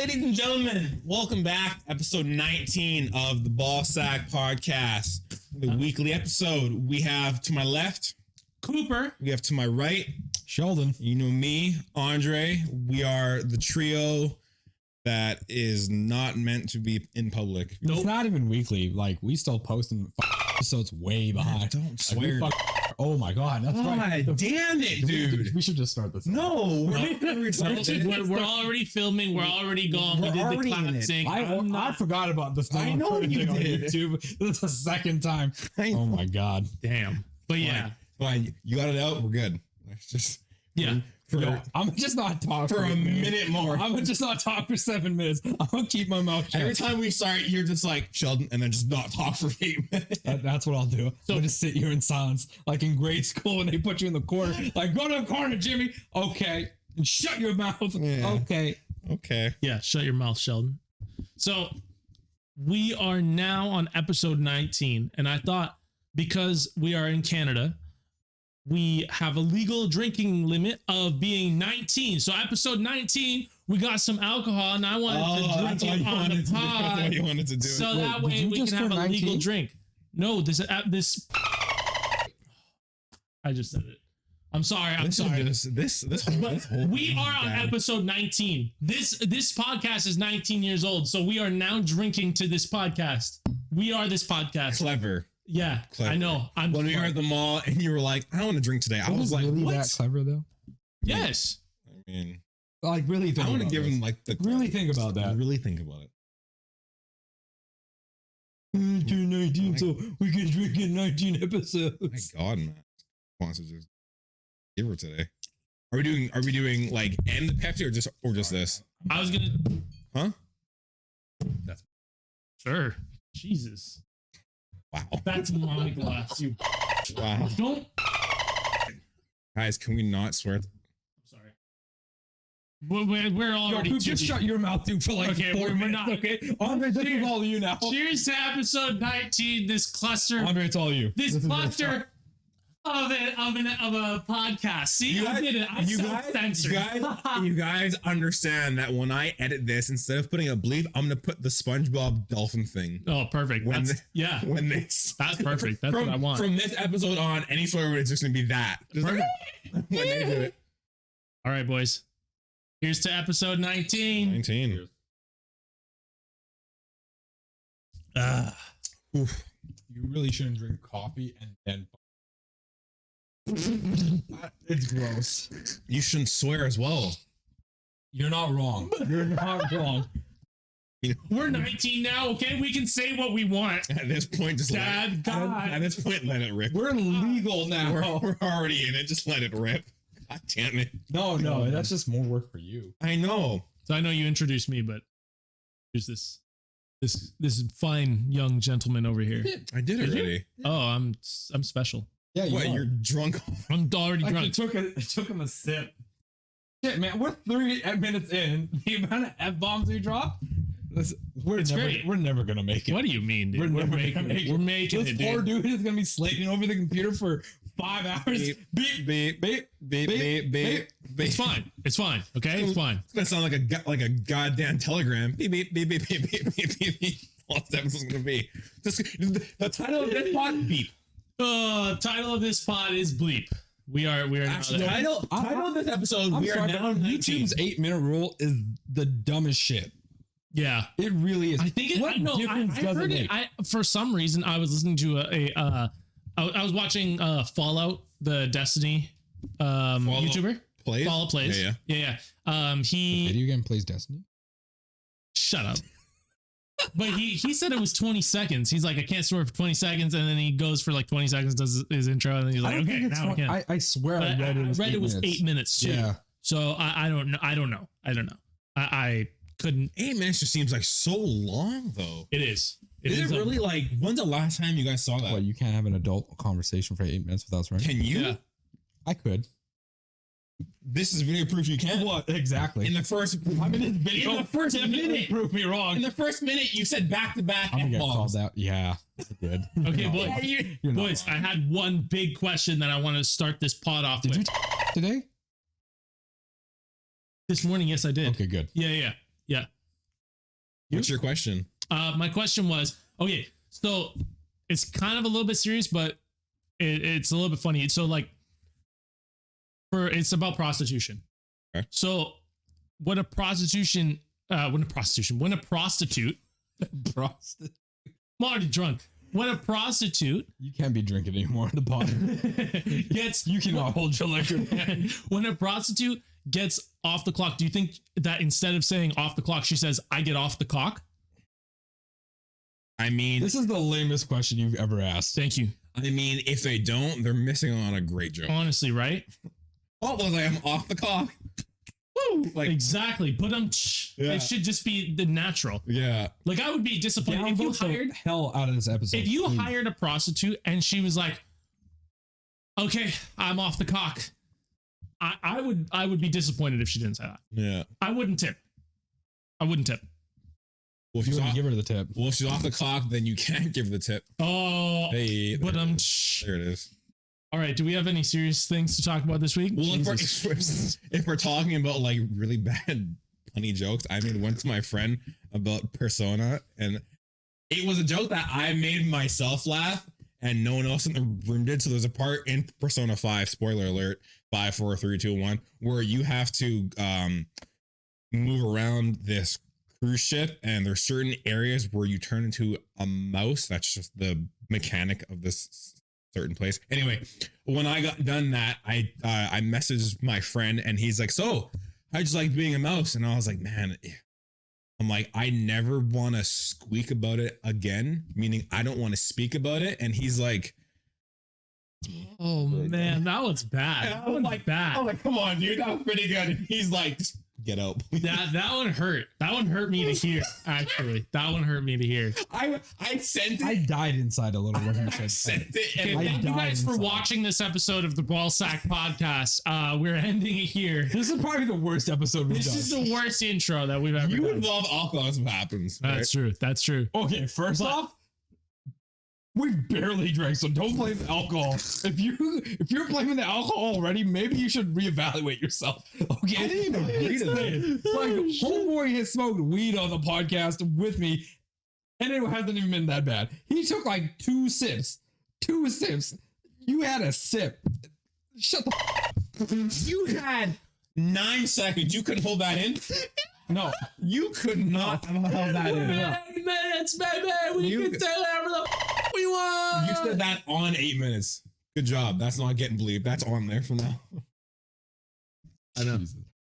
Ladies and gentlemen, welcome back. Episode 19 of the Ball SAC podcast, the weekly episode. We have to my left, Cooper. We have to my right, Sheldon. You know me, Andre. We are the trio that is not meant to be in public. Nope. It's not even weekly. Like, we still posting episodes way behind. Don't swear. Oh my god, that's right. Damn it, dude. We should just start this. No, We're already filming. We're already gone. We did the classic. I forgot about this. I know you did. On YouTube. This is the second time. Oh my god. Damn. But yeah. Fine. You got it out. We're good. Let's just. Yeah. I'm just not talking for a minute more. I'm gonna just not talk for 7 minutes. I'm gonna keep my mouth shut. Every time we start, you're just like Sheldon, and then just not talk for 8 minutes. That's what I'll do. So I'll just sit here in silence, like in grade school when they put you in the corner. Like, go to the corner, Jimmy. Okay, and shut your mouth. Yeah. Okay. Yeah. Shut your mouth, Sheldon. So we are now on episode 19, and I thought because we are in Canada, we have a legal drinking limit of being 19. So episode 19, we got some alcohol, and I wanted to drink it on the pod. That's what you wanted to do. So that way we can have a legal drink. No, this. I just said it. I'm sorry. I'm sorry. This whole we are on episode 19. This podcast is 19 years old, so we are now drinking to this podcast. We are this podcast. Clever. Yeah, clever. I know. When we were at the mall and you were like, I don't want to drink today. I was like, really what? That clever though? Yes. I mean, like really think I want to give him like the really think about that. Really think about it. 19, so we can drink in 19 episodes. My God, man. Wants to just give her today. Are we doing like end the Pepsi or just this? I was gonna. Huh? That's sure. Jesus. Wow. That's my glass. You. Wow. Don't. Guys, can we not swear? I'm sorry. We're already. Just shut your mouth, dude, for like 4 minutes. We're not. Okay. Andre, this is all you now. Cheers to episode 19. This cluster. Andre, it's all you. This cluster of a podcast. See, I did it. I self-censored. You guys understand that when I edit this, instead of putting a bleep, I'm gonna put the SpongeBob dolphin thing. Oh, perfect. That's perfect. That's what I want. From this episode on, any swear word is just gonna be that. Just perfect. Like, when they do it. All right, boys. Here's to episode 19. 19. You really shouldn't drink coffee and then. It's gross. You shouldn't swear as well. You're not wrong. You're not wrong. We're 19 now, okay? We can say what we want. At this point, just Dad, God. At this point, let it rip. We're legal now. We're already in it. Just let it rip. God damn it. No, that's just more work for you. I know. So I know you introduced me, but here's this fine young gentleman over here. I did already. Oh, I'm special. Yeah, you're drunk? I'm already drunk. It took him a sip. Shit, man, we're 3 minutes in. The amount of F-bombs we dropped, we're never gonna make it. What do you mean, dude? We're making it. We're making this it, dude. Poor dude is gonna be slaving over the computer for 5 hours. Beep, beep, beep, beep, beep, beep. It's fine. It's fine. Okay, it's fine. It's gonna sound like a goddamn telegram. Beep, beep, beep, beep, beep, beep, beep, beep, beep. All this episode's gonna be. The title of this pod, beep. Title of this pod is Bleep. We are actually title of this episode. We are now 19. YouTube's 8-minute rule is the dumbest shit. Yeah, it really is. I think it. What difference does it make? For some reason, I was listening to I was watching Fallout, the Destiny YouTuber. Fallout plays. Yeah. He the video game plays Destiny. Shut up. But he said it was 20 seconds. He's like, I can't swear for 20 seconds, and then he goes for like 20 seconds, does his intro, and then he's like, okay, now I can. I swear I read it was 8 minutes too. Yeah. So I don't know. I couldn't. 8 minutes just seems like so long, though. It is. Is it really like? When's the last time you guys saw that? Well, you can't have an adult conversation for 8 minutes without swearing. Can you? Yeah. I could. This is video proof you can. What exactly? In the first minute, prove me wrong. In the first minute, you said back to back. I'm gonna get called out. Yeah, I did. Okay, boys. I had one big question that I want to start this pod off with. Did you today? This morning, yes, I did. Okay, good. Yeah. What's your question? My question was, okay, so it's kind of a little bit serious, but it's a little bit funny. So like, it's about prostitution. Okay. So when a prostitute, I'm already drunk. When a prostitute You can't be drinking anymore in the pod. You cannot hold your liquor. when a prostitute gets off the clock, do you think that instead of saying off the clock, she says, I get off the cock? I mean, This is the lamest question you've ever asked. Thank you. I mean, if they don't, they're missing on a great joke. Honestly, right? Oh, I was like, I'm off the cock. Woo! Like, Exactly. But Yeah. it should just be the natural. yeah. Like I would be disappointed if you hired hell out of this episode. if you hired a prostitute and she was like, okay, I'm off the cock. I would be disappointed if she didn't say that. Yeah. I wouldn't tip. Well, if you she's wouldn't off, give her the tip. well, if she's off the cock, then you can't give her the tip. Oh, Hey, but there it is. all right. Do we have any serious things to talk about this week? Well, if we're talking about like really bad funny jokes, I made one to my friend about Persona, and it was a joke that I made myself laugh, and no one else in the room did. So there's a part in Persona 5, spoiler alert, 5, 4, 3, 2, 1, where you have to move around this cruise ship, and there's certain areas where you turn into a mouse. That's just the mechanic of this certain place. Anyway, when I got done that, I messaged my friend, and he's like, so how'd you like being a mouse? And I was like, man, I'm like, I never want to squeak about it again, meaning I don't want to speak about it. And he's like, Oh man, that was bad. I was like, bad. I'm like, come on, dude, that was pretty good. And he's like, just get out. That one hurt. That one hurt me to hear. Actually, that one hurt me to hear. I sent I it. died inside a little when you I said sent it. Okay, And I thank you died guys for inside. watching this episode of the Ball SAC podcast. We're ending it here. This is probably the worst episode we've This done. is the worst intro that we've ever you done. involve alcohol, that's what happens. Right? That's true. That's true. Okay, first off, we barely drank, so don't blame the alcohol. If you're blaming the alcohol already, maybe you should reevaluate yourself. Okay, I didn't even agree to that. Like, homeboy has smoked weed on the podcast with me, and it hasn't even been that bad. He took like 2 sips. 2 sips. You had a sip. Shut the. You had 9 seconds. You couldn't hold that in. No, You could not have held that in. 8 minutes, baby. We You- can say whatever the we want. You said that on 8 minutes. Good job. That's not getting bleeped. That's on there for now. I know.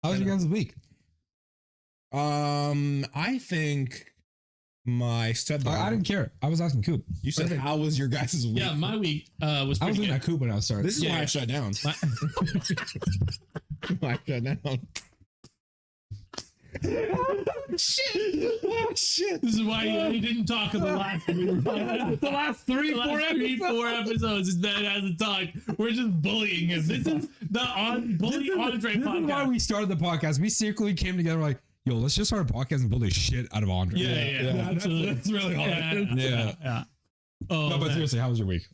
how was your guys' week? I think my stepdaughter. I didn't care. I was asking Coop. You said, how was your guys' week? Yeah, my week was I was pretty looking good. at Coop when I was starting. This is Yeah. why I shut down. Why I shut down. Shit. This is why you didn't talk in the last the last 3, 4 4 episodes. This man hasn't talked. We're just bullying him. This is the bully Andre This podcast. is why we started the podcast. We secretly came together like, yo, let's just start a podcast and bully shit out of Andre. Yeah, absolutely. That's really all Yeah, it is. yeah. Oh, No, but man. seriously, how was your week?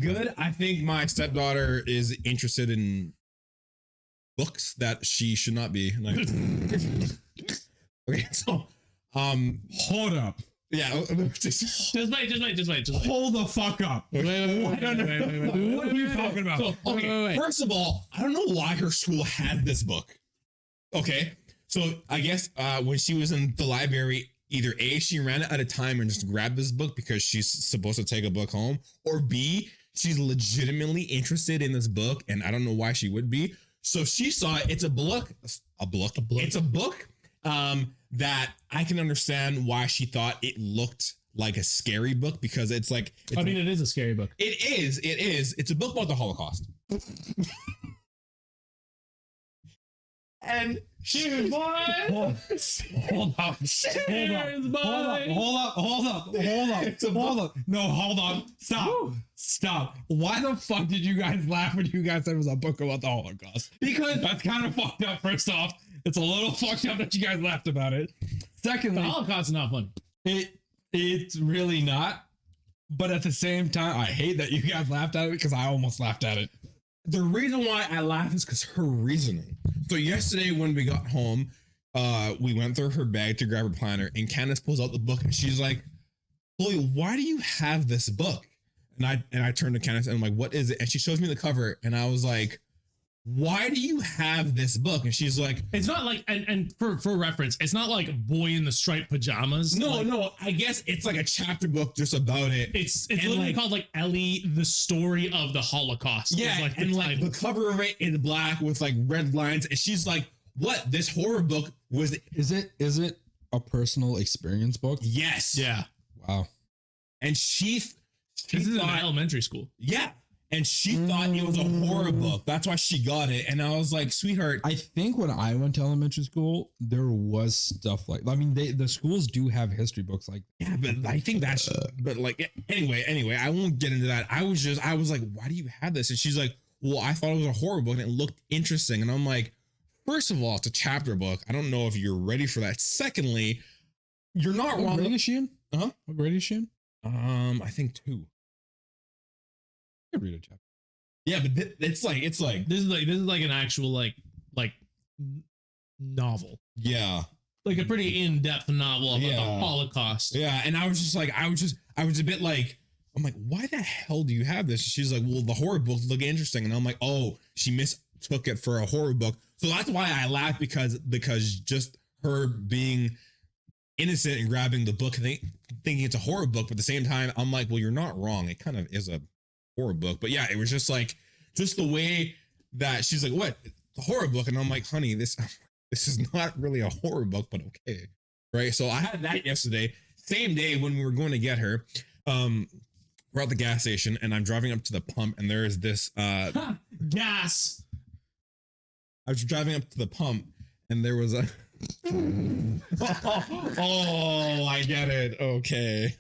Good. I think my stepdaughter is interested in books that she should not be. Like, okay, so, Hold up. yeah. Just wait. Hold the fuck up. Wait. What are you talking about? So, okay, wait. first of all, I don't know why her school had this book. Okay, so I guess when she was in the library, either A, she ran it at a time and just grabbed this book because she's supposed to take a book home, or B, she's legitimately interested in this book, and I don't know why she would be. So she saw it. It's a book. It's a book that I can understand why she thought it looked like a scary book, because it's like, I mean, it is a scary book. it is. It's a book about the Holocaust. And Cheers, boys! Hold up. Cheers, boys! Hold up. No, hold on. Stop. Why the fuck did you guys laugh when you guys said it was a book about the Holocaust? because That's kind of fucked up, first off. It's a little fucked up that you guys laughed about it. The Secondly, Holocaust is not funny. it's really not. But at the same time, I hate that you guys laughed at it because I almost laughed at it. the reason why I laugh is because her reasoning. So yesterday when we got home, we went through her bag to grab her planner, and Candace pulls out the book, and she's like, Chloe, why do you have this book? And I turned to Candace and I'm like, what is it? And she shows me the cover, and I was like, why do you have this book? And she's like, it's not like, and for reference, it's not like Boy in the Striped Pajamas. No, I guess it's like a chapter book just about it. It's literally called like Ellie, the story of the Holocaust. Yeah, like and like the cover of it is black with like red lines, and she's like, what? This horror book was? Is it a personal experience book? Yes. Yeah. Wow. And she This is in thought, elementary school. yeah. And she thought it was a horror book. That's why she got it. And I was like, sweetheart. I think when I went to elementary school, there was stuff like, I mean, the schools do have history books like. Yeah, but I think that's, but like, anyway, I won't get into that. I was like, why do you have this? And she's like, well, I thought it was a horror book and it looked interesting. And I'm like, first of all, it's a chapter book. I don't know if you're ready for that. Secondly, you're not What wrong. grade is she in? Huh? What grade is she in? I think 2. I could read a chapter. Yeah, but it's like This is like an actual like novel, yeah, like a pretty in-depth novel about the Yeah. Holocaust. yeah. And I was just like, I was a bit like, I'm like, why the hell do you have this? She's like, well, the horror books look interesting, and I'm like, oh, she mistook it for a horror book. So that's why I laughed because just her being innocent and grabbing the book, thinking it's a horror book, but at the same time, I'm like, well, you're not wrong. It kind of is a horror book. But yeah, it was just like, just the way that she's like, what, the horror book? And I'm like, honey, this is not really a horror book, but okay. Right. So I had that yesterday, same day when we were going to get her. We're at the gas station and I'm driving up to the pump, and there is this Gas. I was driving up to the pump and there was a oh, I get it. Okay.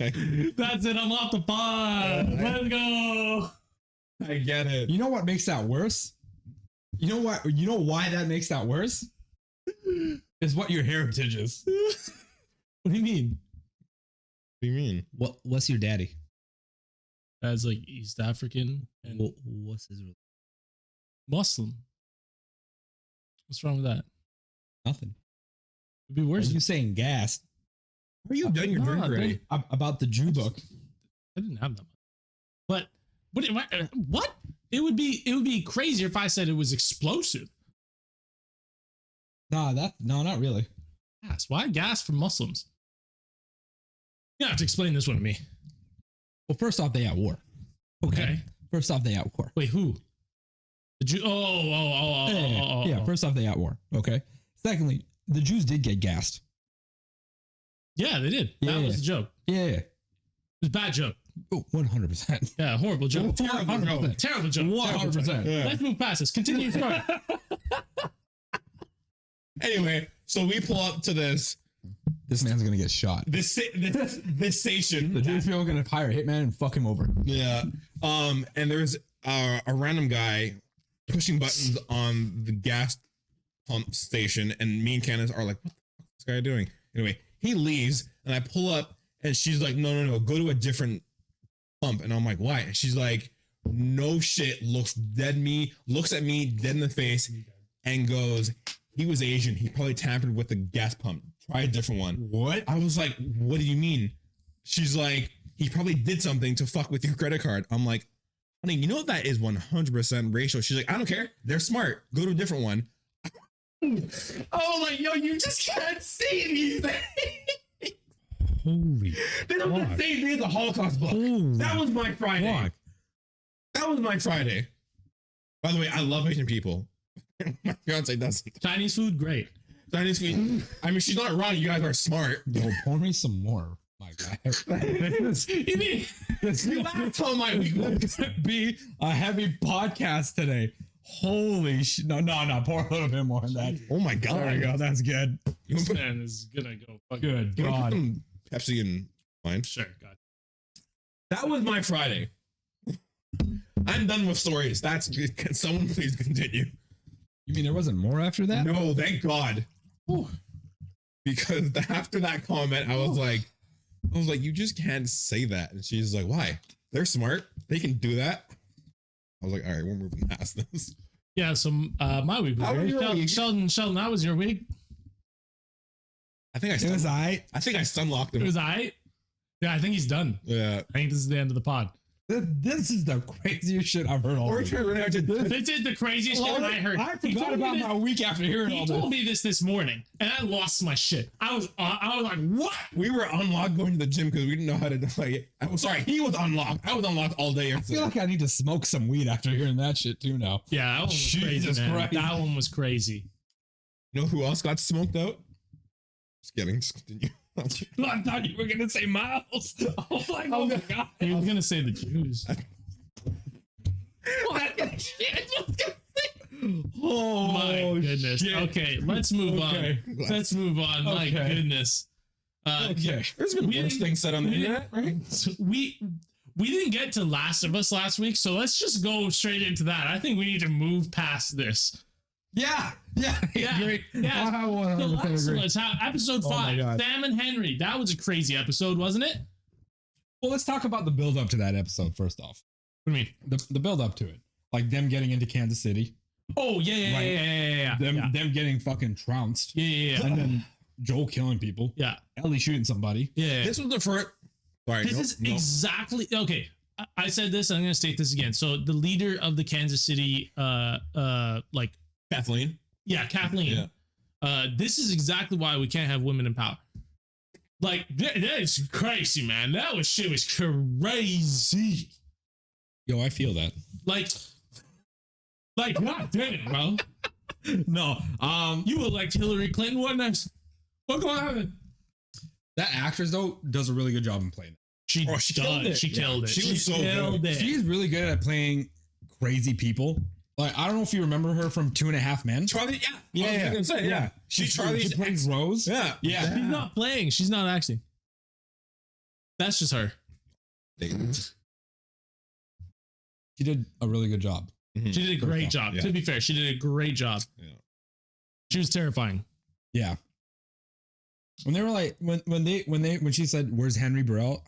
That's it. I'm off the pod. Let's go. I get it. You know what makes that worse? You know what? You know why that makes that worse? Is what your heritage is. What do you mean? What do you mean? What's your daddy? As like East African and What's his? Muslim. What's wrong with that? Nothing. It'd be Are worse. you saying gas? Are you done your drink Nah, already? About the Jew book. I didn't have that much. But what? It would be crazier if I said it was explosive. No, not really. Gas. Why gas for Muslims? You have to explain this one to me. Well, first off, they at war. Okay. First off, they at war. Wait, who? The Jew. Oh. Yeah. First off, they at war. Okay. Secondly, the Jews did get gassed. Yeah, they did. That Yeah. was the joke. Yeah. It was a bad joke. Oh, 100%. Yeah, horrible joke. Terrible joke. Terrible joke. 100%. Yeah. Let's move past this. Continue. Sorry. Anyway, so we pull up to this This man's gonna get shot. this station. The Jewish people are gonna hire a hitman and fuck him over. Yeah. And there's a random guy pushing buttons on the gas pump station, and me and Candace are like, what the fuck is this guy doing? Anyway, he leaves, and I pull up, and she's like, no, go to a different pump. And I'm like, why? And she's like, no shit, looks at me dead in the face, and goes, he was Asian. He probably tampered with the gas pump. Try a different one. What? I was like, what do you mean? She's like, he probably did something to fuck with your credit card. I'm like, honey, you know that is 100% racial. She's like, I don't care. They're smart. Go to a different one. Oh, like, yo, you just can't say these things. Holy. They don't fuck. say these the Holocaust book. Holy That was my Friday. fuck. That was my Friday. By the way, I love Asian people. My fiance doesn't. Chinese food, great. Chinese food. I mean, she's not wrong. You guys are smart. Yo, pour me some more, my guy. This That's all my week was. be a heavy podcast today. Holy shit. No. Pour a little bit more on that. Oh my god. There we go. That's good. You This want man is gonna go fucking Good to put God. some Pepsi in mine? Sure, God. That was my Friday. I'm done with stories. Can someone please continue? You mean there wasn't more after that? No, thank God. Whew. Because after that comment, I was like, you just can't say that. And she's like, why? They're smart. They can do that. I was like, all right, we're moving past this. Yeah, so my week was How was great. your week? Sheldon, how was your week? I think It was I. I stunlocked It him. was I. Yeah, I think he's done. Yeah. I think this is the end of the pod. This is the craziest shit I've heard all Or week. This is the craziest shit I heard. I He forgot told me about this- my week after hearing He all told this. me this morning, and I lost my shit. I was like, what? We were unlocked going to the gym because we didn't know how to like. I'm sorry, he was unlocked. I was unlocked all day. I feel like I need to smoke some weed after hearing that shit too now. Yeah, that one was Jesus crazy, man. Christ. That one was crazy. You know who else got smoked out? Just kidding. Just continue. I thought you were gonna say Miles. Oh my god. He was gonna say the Jews. Oh My goodness. shit. Okay, let's move Okay. on. Let's move on. My Okay. goodness. Okay. There's been We worse didn't- things said on the we internet, right? So we didn't get to Last of Us last week, so let's just go straight into that. I think we need to move past this. Yeah. Yeah. Yeah. Agree. Yeah. I The 100% Last of agree. Us, episode Oh my 5, God. Sam and Henry. That was a crazy episode, wasn't it? Well, let's talk about the build up to that episode first off. What do you mean? The build up to it. Like them getting into Kansas City. Oh, yeah. Them getting fucking trounced. Yeah. And then Joel killing people. Yeah. Ellie shooting somebody. Yeah. This was the first. Sorry, This is exactly okay. I said this. I'm going to state this again. So the leader of the Kansas City, like Kathleen. Kathleen. This is exactly why we can't have women in power. Like that is crazy, man. Shit was crazy. Yo, I feel that. Like God damn it, bro. No. You were like Hillary Clinton. What next? What going on? That actress though does a really good job in playing it. She killed it. She killed it. She was so killed good. it. She's really good at playing crazy people. Like I don't know if you remember her from 2.5 Men. Charlie. Yeah. I was gonna say, yeah. She Charlie's. She plays Rose. Yeah. Yeah. She's not playing. She's not acting. That's just her. She did a really good job. Mhm. She did a great job. Yeah. To be fair, she did a great job. Yeah. She was terrifying. Yeah. When they were like when she said, "Where's Henry Burrell?"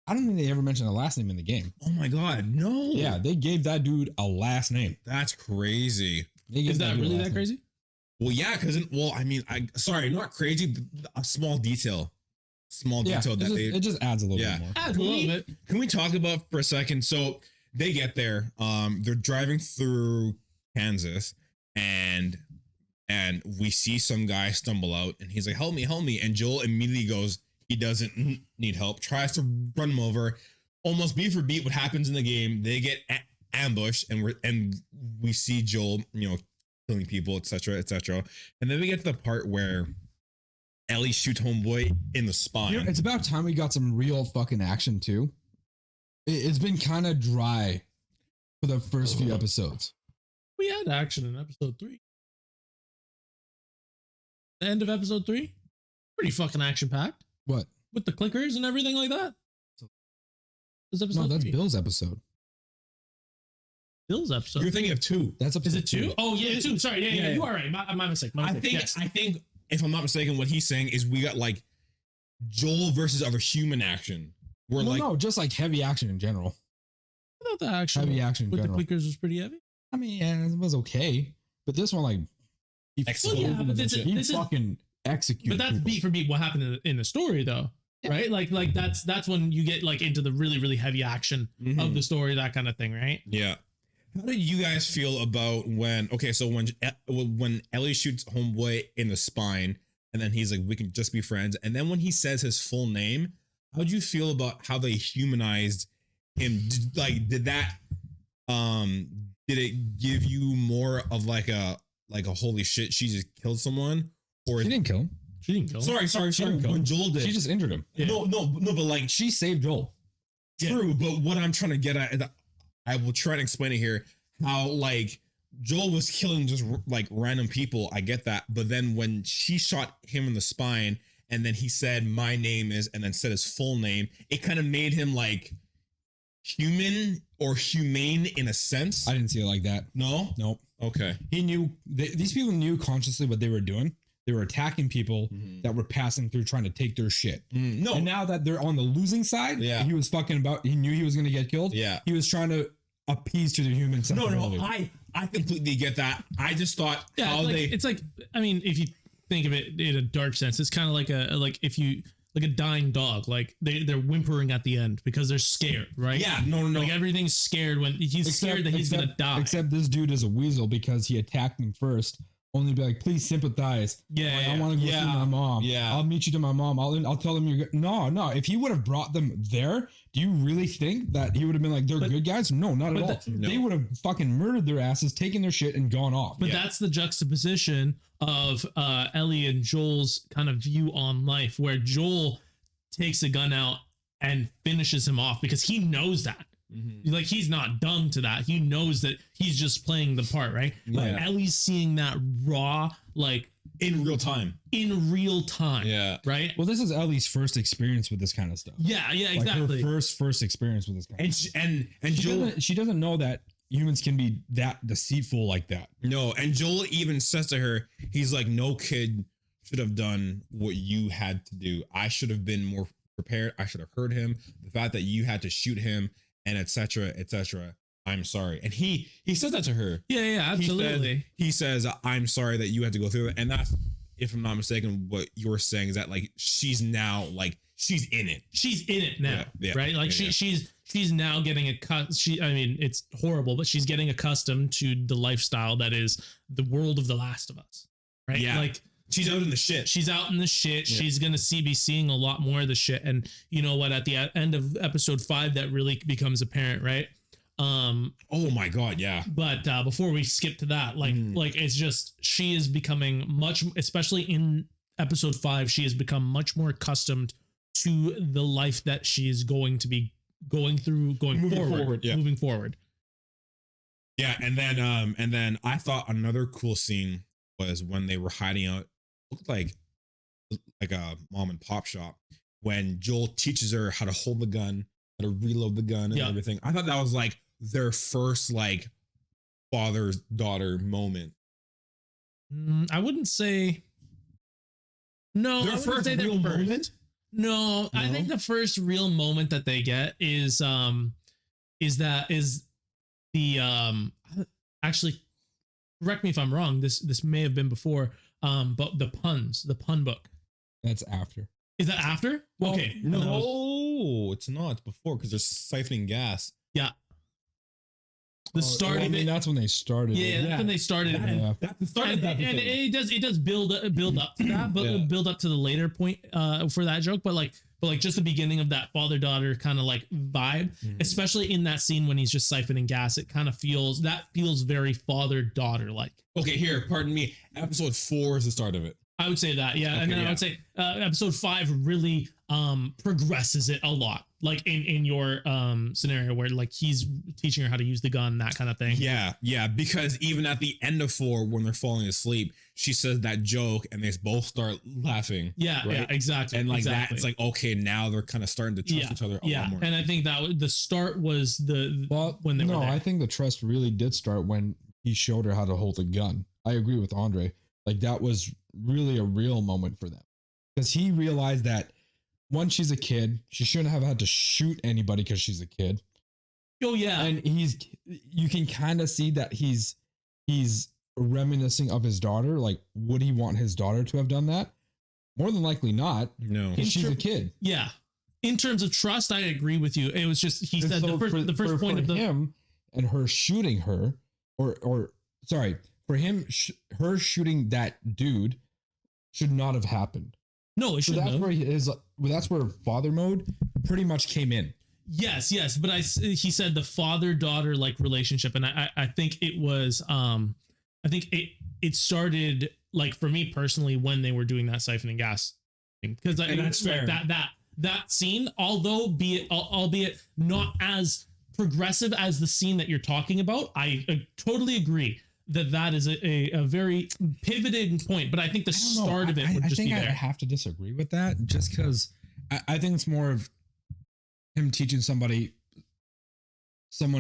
I don't think they ever mentioned a last name in the game. Oh my God, no. Yeah, they gave that dude a last name. That's crazy. They gave Is that dude a really last that name. crazy? Well, yeah, because I mean, sorry, not crazy, but a small detail. Small Yeah, detail that it just adds a little Yeah. bit more. Adds a little bit. Can we talk about for a second? So they get there. They're driving through Kansas, and we see some guy stumble out, and he's like, "Help me, help me!" And Joel immediately goes, he doesn't need help. Tries to run him over. Almost beat for beat what happens in the game. They get ambushed, and we see Joel, killing people, etc., etc. And then we get to the part where Ellie shoots homeboy in the spine. It's about time we got some real fucking action too. It's been kind of dry for the first few episodes. We had action in episode 3. The end of episode 3. Pretty fucking action packed What? with the clickers and everything like that. This episode No, that's 3. Bill's episode. Bill's episode. You're thinking of 2. That's episode Is it 2? Oh yeah, 2. Sorry, yeah. Yeah. You are right. My mistake. My I mistake. think Yes. I think if I'm not mistaken, what he's saying is we got like Joel versus other human action. We're Well, like, no, just like heavy action in general. I thought the action Heavy action in with general. the clickers was pretty heavy. I mean, yeah, it was okay, but this one, like, he Exploded Well, yeah, but this is- fucking executed. But that's people. beat for beat what happened in the story, though, right? Like that's when you get like into the really really heavy action of the story, that kind of thing, right? yeah. How do you guys feel about when Ellie shoots homeboy in the spine, and then he's like, "We can just be friends," and then when he says his full name, how do you feel about how they humanized him? Did it give you more of like a holy shit, she just killed someone, or She didn't kill him. She didn't kill him. sorry didn't kill when him. Joel did, She just injured him. Yeah. no, but like She saved Joel. true, but what I'm trying to get at, I will try to explain it here. How like Joel was killing just like random people, I get that, but then when she shot him in the spine, and then he said, "My name is," and then said his full name, it kind of made him like human or humane in a sense. I didn't see it like that. No, Nope. okay, He knew. These people knew consciously what they were doing. They were attacking people that were passing through, trying to take their shit. no, And now that they're on the losing side, Yeah. he was fucking about. He knew he was going to get killed. yeah. He was trying to appease to the human No, sensibility. I completely get that. I just thought Yeah, how it's like, they it's like, I mean, if you think of it in a dark sense. It's kind of like a dying dog. Like they're whimpering at the end because they're scared, right? Yeah, no. Like everything's scared when he's scared that he's gonna die. Except this dude is a weasel because he attacked him first. Only be like, please sympathize. Yeah, Like, I want to go see my mom. Yeah. I'll meet you to my mom. I'll tell them you're good. No. If he would have brought them there, do you really think that he would have been like, they're good guys? No, not at all. They would have fucking murdered their asses, taken their shit, and gone off. But that's the juxtaposition of Ellie and Joel's kind of view on life, where Joel takes a gun out and finishes him off because he knows that. Mm-hmm. Like he's not dumb to that. He knows that he's just playing the part, right? Yeah. But Ellie's seeing that raw, like in real time. Yeah. Right. Well, this is Ellie's first experience with this kind of stuff. Yeah, exactly. Like her first experience with this kind of stuff. And Joel, she doesn't know that humans can be that deceitful like that. No, and Joel even says to her, he's like, no kid should have done what you had to do. I should have been more prepared. I should have heard him. The fact that you had to shoot him and etc. I'm sorry. And he says that to her. Yeah, absolutely. He says, I'm sorry that you had to go through it. And that's, if I'm not mistaken, what you're saying is that like she's now like she's in it. She's in it now, right? Like yeah. she's now getting I mean, it's horrible, but she's getting accustomed to the lifestyle that is the world of The Last of Us, right? Yeah. Like she's out in the shit. She's out in the shit. Yeah. She's going to be seeing a lot more of the shit. And you know what? At the end of episode 5, that really becomes apparent, right? Oh my God. Yeah. But before we skip to that, like it's just, she is becoming especially in episode 5, she has become much more accustomed to the life that she is going to be going through, moving forward. Yeah. And then I thought another cool scene was when they were hiding out, looked like a mom and pop shop, when Joel teaches her how to hold the gun, how to reload the gun and everything. I thought that was like their first like father-daughter moment. I wouldn't say their first real moment. No, I think the first real moment that they get is actually, correct me if I'm wrong. This may have been before. But the pun book. That's after. Is that after? Well, okay. No, it's not. It's before, because they're siphoning gas. Yeah. The start of it. That's when they started. Yeah, that's when they started. That's the start of that. And it does build up to that, but build up to the later point for that joke. But like just the beginning of that father-daughter kind of like vibe, especially in that scene when he's just siphoning gas, it kind of feels very father-daughter like. Okay, here, pardon me. Episode 4 is the start of it. I would say that, yeah. Okay, and then I would say episode 5 really progresses it a lot, like in your scenario where like he's teaching her how to use the gun, that kind of thing. Yeah, because even at the end of 4, when they're falling asleep, she says that joke and they both start laughing. Yeah, right? Yeah, exactly. And like that, it's like, okay, now they're kind of starting to trust each other a lot more. And I think that the start was when they were there. I think the trust really did start when he showed her how to hold a gun. I agree with Andre. Like that was really a real moment for them, because he realized that once she's a kid, she shouldn't have had to shoot anybody because she's a kid. Oh yeah. And you can kind of see that he's reminiscing of his daughter. Like, would he want his daughter to have done that? More than likely not. No, because she's a kid. Yeah. In terms of trust, I agree with you. It was just, he said the first point of him and her shooting her, for him, her shooting that dude should not have happened. No, it shouldn't. That's where father mode pretty much came in. Yes, but he said the father-daughter like relationship, and I think it was I think it started like for me personally when they were doing that siphoning gas thing, because that's fair. That scene, albeit not as progressive as the scene that you're talking about, I totally agree that is a very pivoting point, but I think the start of it would just be there. I have to disagree with that, just because I think it's more of him teaching someone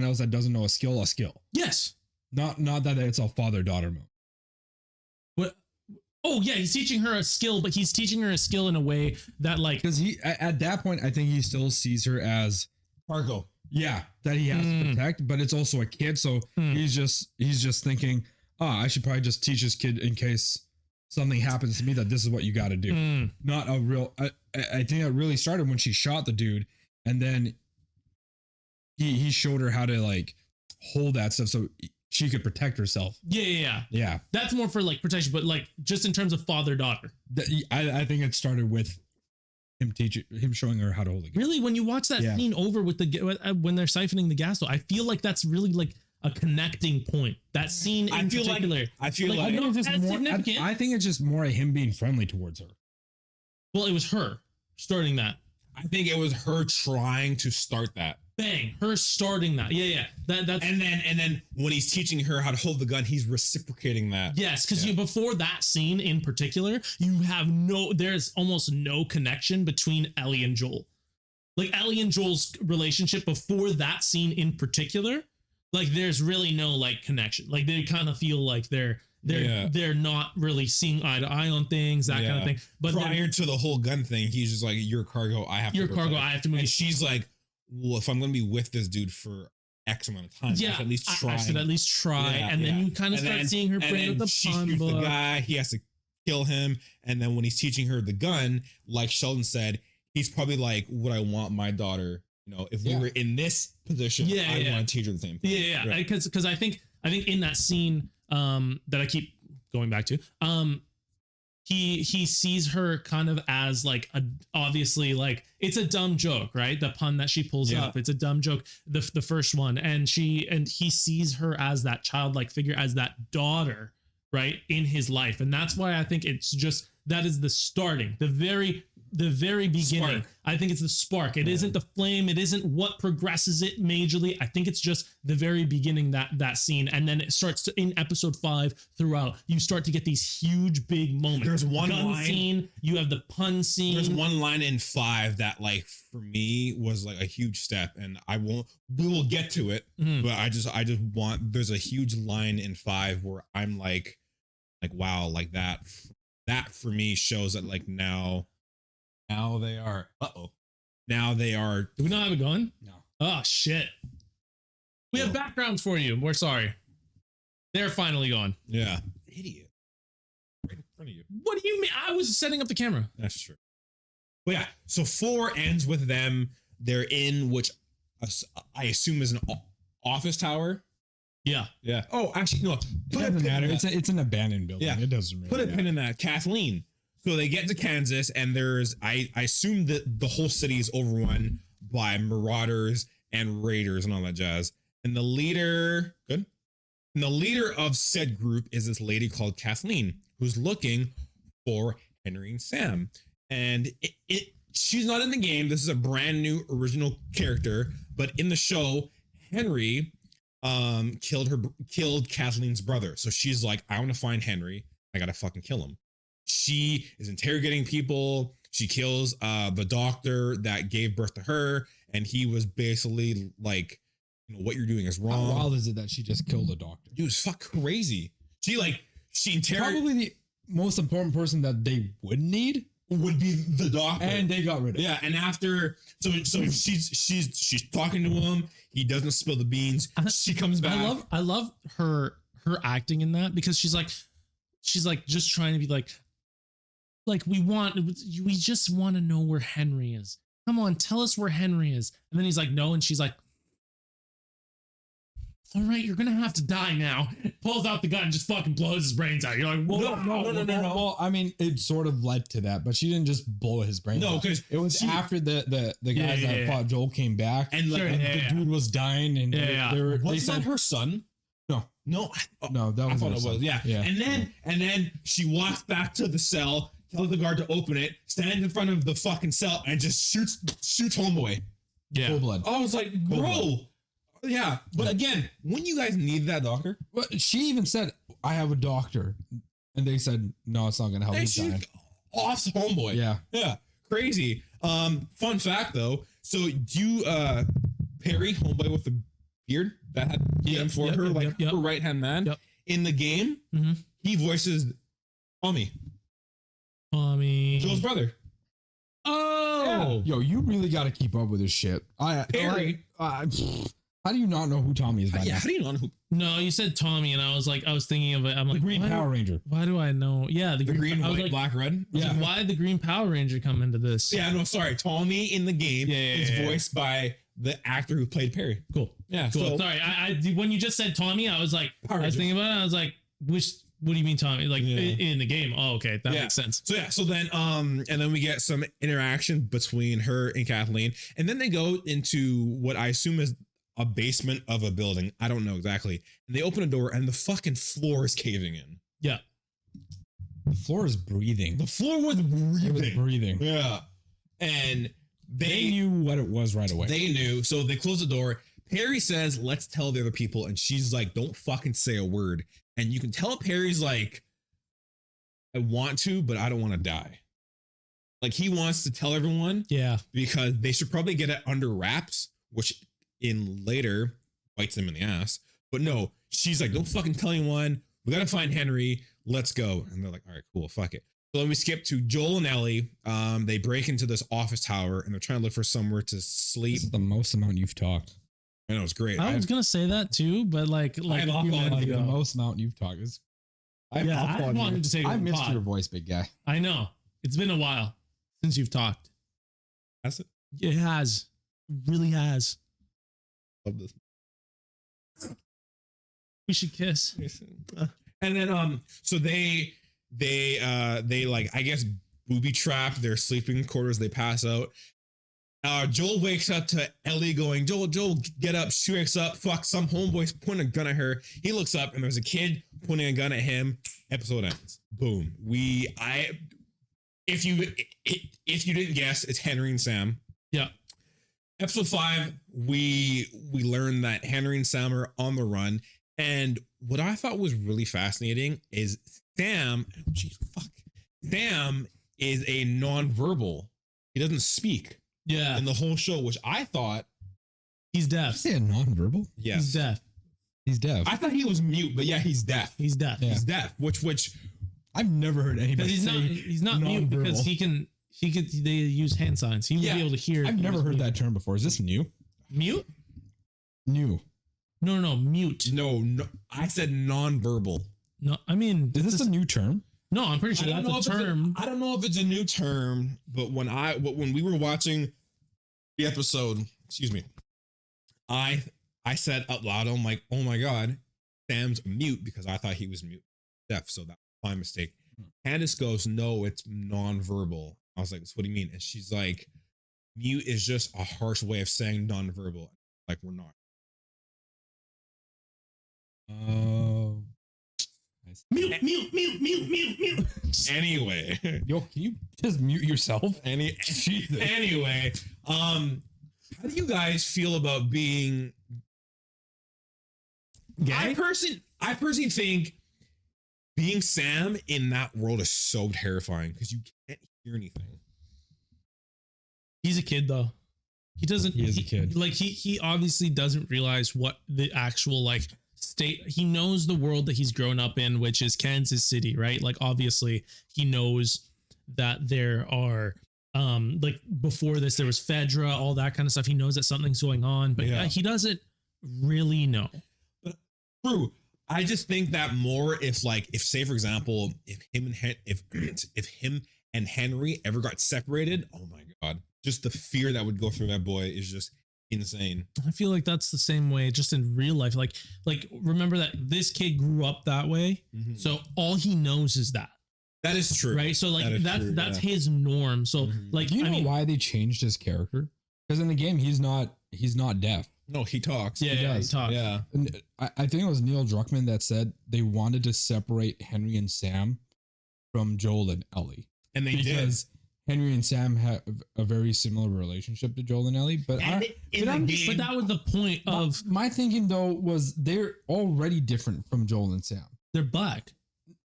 else that doesn't know a skill. Yes. Not that it's a father-daughter mode. What? Oh yeah, he's teaching her a skill, but he's teaching her a skill in a way that like, because he at that point I think he still sees her as cargo. Yeah, that he has to protect, but it's also a kid, so he's just thinking, I should probably just teach this kid in case something happens to me that this is what you got to do. Mm. Not a real. I think it really started when she shot the dude, and then he showed her how to like hold that stuff so she could protect herself. Yeah. That's more for like protection, but like just in terms of father-daughter. I think it started with him showing her how to hold it. Really, when you watch that scene over with when they're siphoning the gas, though, I feel like that's really like a connecting point. That scene in particular. I feel like I think it's just more. I think it's just more of him being friendly towards her. Well, it was her starting that. I think it was her trying to start that. Bang, her starting that. Yeah. That's and then when he's teaching her how to hold the gun, he's reciprocating that. Yes, because before that scene in particular, there's almost no connection between Ellie and Joel. Like Ellie and Joel's relationship before that scene in particular, like there's really no like connection. Like they kind of feel like they're not really seeing eye to eye on things, that kind of thing. But prior to the whole gun thing, he's just like, "Your cargo, I have to move." And she's like, well, if I'm going to be with this dude for X amount of time, I should at least try. I should at least try. And then you kind of start seeing her play with the pun book. The guy, he has to kill him. And then when he's teaching her the gun, like Sheldon said, he's probably like, would I want my daughter, if we were in this position, I want to teach her the same thing. Yeah. Because I think in that scene that I keep going back to, he sees her kind of as like obviously like it's a dumb joke, right? The pun that she pulls up, it's a dumb joke, the first one, and he sees her as that childlike figure, as that daughter, right, in his life. And that's why I think it's just that is the starting, the very beginning. Spark. I think it's the spark. It isn't the flame. It isn't what progresses it majorly. I think it's just the very beginning, that scene. And then it starts to, in episode 5 throughout, you start to get these huge, big moments. There's one gun scene. You have the pun scene. There's one line in 5 that like, for me was like a huge step, and we will get to it, but I just want, there's a huge line in 5 where I'm like, wow, like that for me shows that like now they are. Now they are. Do we not have it going? No. Oh shit. We have backgrounds for you. We're sorry. They're finally gone. Yeah. Idiot. Right in front of you. What do you mean? I was setting up the camera. That's true. But yeah. So 4 ends with them. They're in which I assume is an office tower. Yeah. Yeah. Oh, actually, no. It doesn't matter. It's an abandoned building. Yeah. It doesn't really put a pin in that. Kathleen. So they get to Kansas, and there's, I assume that the whole city is overrun by marauders and raiders and all that jazz. And the leader of said group is this lady called Kathleen, who's looking for Henry and Sam. And she's not in the game. This is a brand new original character, but in the show, Henry killed Kathleen's brother. So she's like, I want to find Henry. I gotta fucking kill him. She is interrogating people. She kills the doctor that gave birth to her, and he was basically like, what you're doing is wrong. How wild is it that she just killed a doctor? Dude, it's fuck crazy. She interrogated. Probably the most important person that they would need would be the doctor, and they got rid of. Yeah, and after, so she's talking to him. He doesn't spill the beans. She comes back. I love her acting in that, because she's like just trying to be like we just want to know where Henry is. Come on, tell us where Henry is. And then he's like, no. And she's like, all right, you're gonna have to die now. Pulls out the gun and just fucking blows his brains out. You're like, whoa, no. Well, I mean, it sort of led to that, but she didn't just blow his brains out. No, because it was after the guys that fought Joel came back, and like the dude was dying, and they said her son. No, that was. I thought it was. Yeah. And then she walks back to the cell, tells the guard to open it, stands in front of the fucking cell, and just shoots homeboy. Yeah. Full blood. I was like, bro. Yeah. But again, when you guys need that doctor? Well, she even said, I have a doctor. And they said, no, it's not going to help. He's dying. Off homeboy. Yeah. Yeah. Crazy. Fun fact though. So you Perry, homeboy with the beard that had him for her, her right hand man. Yep. In the game, he voices Tommy, Joel's brother. Oh, yeah. Yo, you really got to keep up with this shit. Perry. How do you not know who Tommy is? By Yeah, now? how do you not know who No, you said Tommy, and I was thinking of it. I'm The like, Green why, Power Ranger. why do I know? Yeah, the green, I was white, like, black, red? I was like, Yeah. why did the Green Power Ranger come into this? Yeah, no, sorry. Tommy in the game is voiced by the actor who played Perry. Cool. Yeah, Cool. so Sorry, I when you just said Tommy, I was like, Power I was Rangers. thinking about it. I was like, what do you mean Tommy? Like in the game? Oh, okay, that Yeah. makes sense. so then and then we get some interaction between her and Kathleen, and then they go into what I assume is a basement of a building. I don't know exactly. And they open a door, and the fucking floor is caving in. Yeah. The floor is breathing. The floor was It was breathing. breathing. Yeah, and They knew what it was right away. They knew, so they close the door. Perry says, "Let's tell the other people," and she's like, "Don't fucking say a word." And you can tell Perry's like, "I want to, but I don't want to die." Like he wants to tell everyone Yeah. because they should probably get it under wraps, which in later bites them in the ass. But no, she's like, "Don't fucking tell anyone. We gotta find Henry. Let's go." And they're like, "All right, cool, fuck it." So then we skip to Joel and Ellie. They break into this office tower and they're trying to look for somewhere to sleep. This is the most amount you've talked. I know it's great. I was gonna say that too, but like have a few alcohol minutes Like, ago. the most amount you've talked is. I want him to take it I on missed pod. your voice, big guy. I know. It's been a while since you've talked. That's it. It has. It really has. Love this. We should kiss. And then so they like, I guess, booby trap their sleeping quarters. They pass out. Joel wakes up to Ellie going, Joel, get up. She wakes up. Fuck, some homeboy's pointing a gun at her. He looks up and there's a kid pointing a gun at him. Episode ends. Boom. If you didn't guess, it's Henry and Sam. Yeah. Episode 5, we learn that Henry and Sam are on the run. And what I thought was really fascinating is Sam is a nonverbal. He doesn't speak Yeah. in the whole show, which I thought, He's Did you deaf. say a nonverbal? yes. He's deaf. He's deaf. I thought he was mute, but yeah, he's deaf. He's deaf. Yeah. He's deaf, which I've never heard Because anybody he's say. not. He's not mute because nonverbal. they use hand signs. He would Yeah. be able to hear. if I've he never was heard mute. that term before. Is this new? Mute? New. No, mute. no, I said nonverbal. No, I mean, Is this a new term? no, I'm pretty sure I don't know that's a if it's term. I don't know if it's a new term, but when we were watching the episode, excuse me, I said out loud, I'm like, oh my god, Sam's mute, because I thought he was mute, deaf. So that was my mistake. Candace goes, no, it's nonverbal. I was like, what do you mean? And she's like, mute is just a harsh way of saying nonverbal. Like, we're not. Oh. Mute. Anyway, Yo, can you just mute yourself? Jesus. Anyway, how do you guys feel about being Gay? I personally think being Sam in that world is so terrifying because you can't hear anything. He's a kid though. He doesn't. He is a kid. Like he obviously doesn't realize what the actual like state. He knows the world that he's grown up in, which is Kansas City, right? Like obviously he knows that there are like before this there was Fedra, all that kind of stuff. He knows that something's going on, but Yeah. he doesn't really know. True. I just think that more if say for example, if him and Henry ever got separated, oh my god, just the fear that would go through that boy is just insane. I feel like that's the same way just in real life. Like remember that this kid grew up that way. Mhm. So all he knows is that. That is true. Right. So like That is that's true, that's yeah. his norm. So Mhm. like Do you I know mean why they changed his character? Because in the game he's not deaf. No, he talks. yeah, he yeah, does. he talks. Yeah. And I think it was Neil Druckmann that said they wanted to separate Henry and Sam from Joel and Ellie. And they did. Because Henry and Sam have a very similar relationship to Joel and Ellie. But And in the game, But that was the point of my thinking though was they're already different from Joel and Sam. they're black.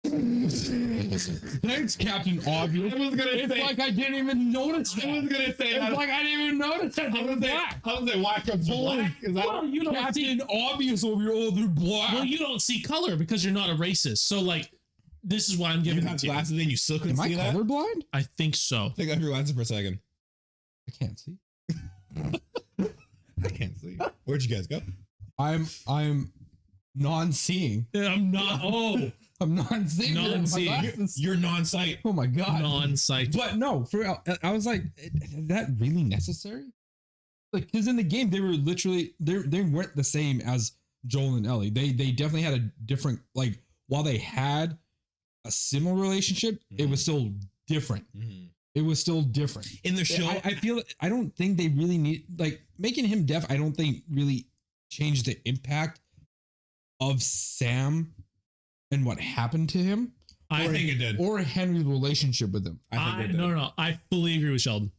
Thanks, Captain Obvious. I was gonna It's say- like I didn't even notice that. I was gonna say It's that. like I didn't even notice that. They were black. I was like, why? Because black? Is that Well, you don't see. Captain Obvious over your older black. Well, you don't see color because you're not a racist. So like, this is why I'm you giving have it to you. glasses and you still couldn't Am I see that? colorblind? I think so. Take off your glasses for a second. I can't see. I can't see. Where'd you guys go? I'm non-seeing. I'm not. Oh, I'm non-seeing. Non-seeing. You're non-sight. Oh my god. non-sight. But no, for real, I was like, is that really necessary? Like, because in the game they were literally they weren't the same as Joel and Ellie. They definitely had a different, like, while they had a similar relationship, it was still different. It was still different In the show, I feel I don't think they really need, like, making him deaf. I don't think really changed the impact of Sam and what happened to him. I think it did. Or Henry's relationship with him. I think it did. No. I fully agree with Sheldon.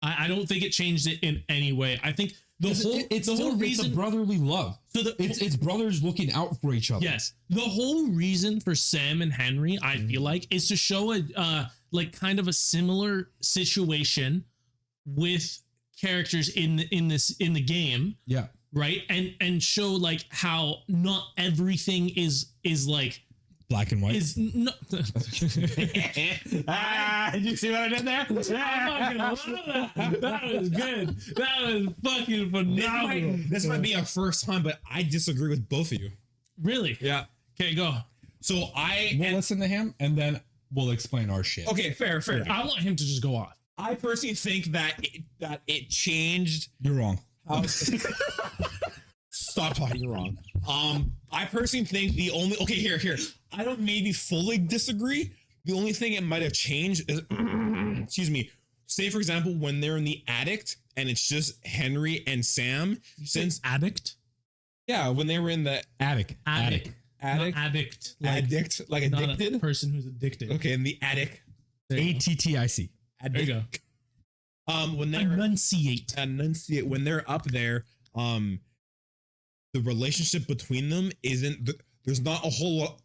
I don't think it changed it in any way. I think it's a brotherly love. So it's brothers looking out for each other. Yes, the whole reason for Sam and Henry, I feel like, is to show a like kind of a similar situation with characters in the game. Yeah. Right. And show like how not everything is like Black and white. is not. Did you see what I did there? I fucking love that. That was good. That was fucking phenomenal. This might be a first time, but I disagree with both of you. Really? Yeah. Okay, go. So We'll listen to him and then we'll explain our shit. okay, fair. I want him to just go off. I personally think that it changed. You're wrong. Stop talking wrong. I personally think the only here. I don't maybe fully disagree. The only thing it might have changed is excuse me. Say for example, when they're in the attic and it's just Henry and Sam. Since addict? yeah, when they were in the Attic. Not addict. Like addicted. a person who's addicted. Okay, in the attic. ATTIC. There you go. When they're Enunciate. when they're up there, the relationship between them isn't. There's not a whole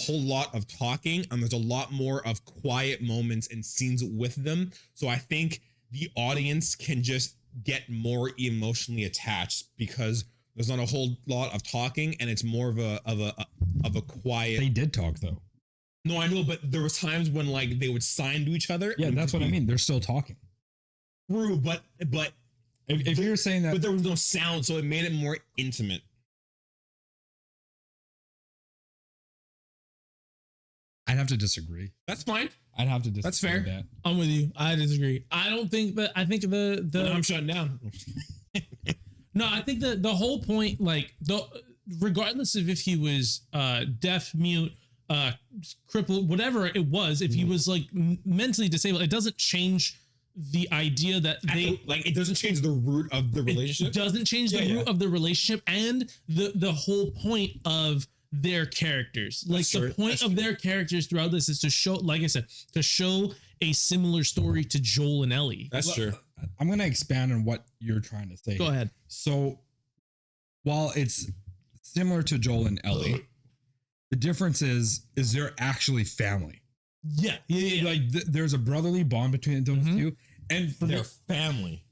lot of talking, and there's a lot more of quiet moments and scenes with them. So I think the audience can just get more emotionally attached because there's not a whole lot of talking, and it's more of a quiet. They did talk though. No, I know, but there was times when like they would sign to each other. Yeah, that's what I mean. They're still talking. True, but If you're saying that, but there was no sound, so it made it more intimate. I'd have to disagree. That's fine. I'd have to disagree. That's fair. With that. I'm with you. I disagree. I don't think that. I think I'm shutting down. No, I think the whole point, like regardless of if he was deaf, mute, crippled, whatever it was, if he was like mentally disabled, it doesn't change the idea that it doesn't change the root of the relationship. It doesn't change the root of the relationship and the whole point of their characters. Like the point of their characters throughout this is to show, like I said, to show a similar story to Joel and Ellie. That's true. I'm going to expand on what you're trying to say. Go ahead. So while it's similar to Joel and Ellie, the difference is they're actually family. Yeah. Like there's a brotherly bond between those two. And for Their family.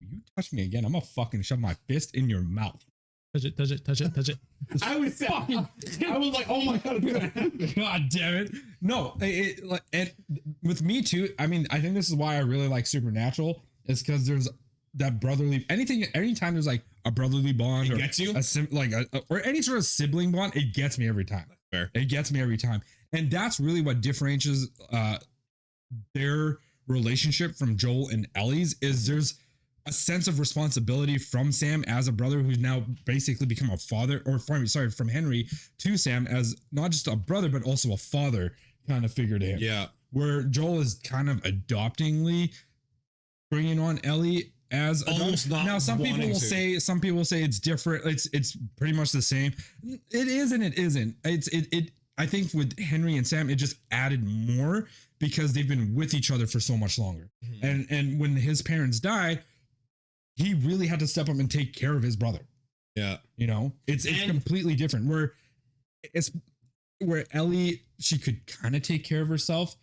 You touch me again, I'm gonna fucking shove my fist in your mouth. Touch it. I was like, oh my god, God damn it. No, and with me too, I mean, I think this is why I really like Supernatural, is because there's that brotherly, anytime there's like a brotherly bond, it or gets you or any sort of sibling bond, it gets me every time. Fair. It gets me every time. And that's really what differentiates their relationship from Joel and Ellie's, is there's a sense of responsibility from Sam as a brother who's now basically become a father, or from Henry to Sam as not just a brother, but also a father kind of figure to him. Yeah. Where Joel is kind of adoptingly bringing on Ellie as almost not. Now some people will say it's different. It's pretty much the same. It is and it isn't. It I think with Henry and Sam, it just added more because they've been with each other for so much longer. Mm-hmm. And when his parents died, he really had to step up and take care of his brother. Yeah. You know, it's completely different. Where Ellie, she could kind of take care of herself,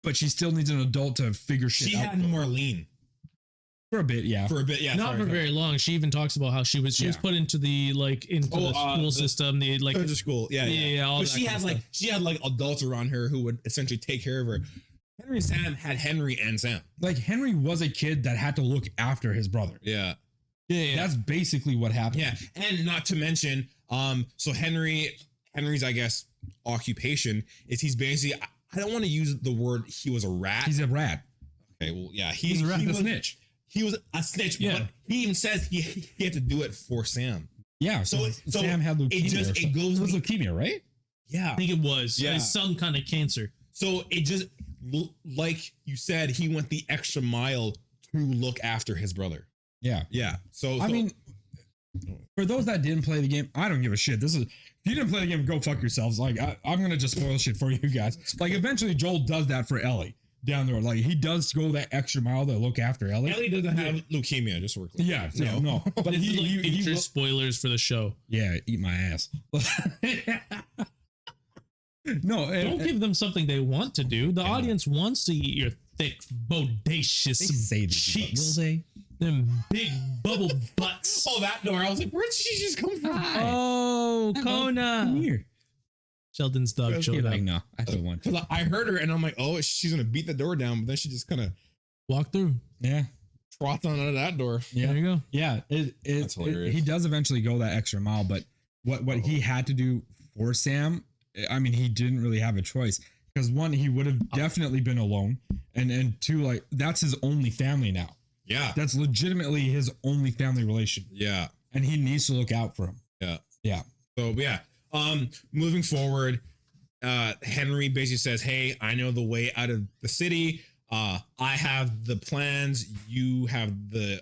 but she still needs an adult to figure shit out. She had Marlene. For a bit, yeah. Not for very long. She even talks about how she was put into the school system. The school. Yeah. All but she had like adults around her who would essentially take care of her. Henry and Sam had Henry and Sam. Like Henry was a kid that had to look after his brother. Yeah. That's basically what happened. Yeah. And not to mention, so Henry's, I guess, occupation is he's basically, I don't want to use the word he was a rat. He's a rat. Okay, well, yeah. He's a rat, a snitch. He was a snitch, Yeah. but he even says he had to do it for Sam. Yeah. So Sam had leukemia. it goes, it was leukemia, right? yeah. I think it was. Yeah. Some kind of cancer. So it just, like you said, he went the extra mile to look after his brother. Yeah. Yeah. So I mean, for those that didn't play the game, I don't give a shit. This is, if you didn't play the game, go fuck yourselves. Like, I'm going to just spoil shit for you guys. Like, eventually Joel does that for Ellie down the road. Like, he does go that extra mile to look after Ellie. Ellie doesn't have leukemia, just work. Yeah. No. But This is like he future spoilers for the show. yeah, eat my ass. No. Don't give them something they want to do. The audience wants to eat your thick, bodacious cheeks. Them big bubble butts. Oh, that door. I was like, where did she just come from? Oh, Come Kona. here. Sheldon's dog You're showed up. Like, no, I don't want to. Because I heard her and I'm like, oh, she's going to beat the door down. But then she just kind of Walk through. Yeah. trots on out of that door. Yeah. There you go. Yeah. That's hilarious. He does eventually go that extra mile, but what he had to do for Sam, I mean, he didn't really have a choice. Because one, he would have definitely been alone. And two, like, that's his only family now. Yeah. That's legitimately his only family relation. Yeah. And he needs to look out for him. Yeah. Yeah. So yeah. Moving forward, Henry basically says, hey, I know the way out of the city. I have the plans. You have the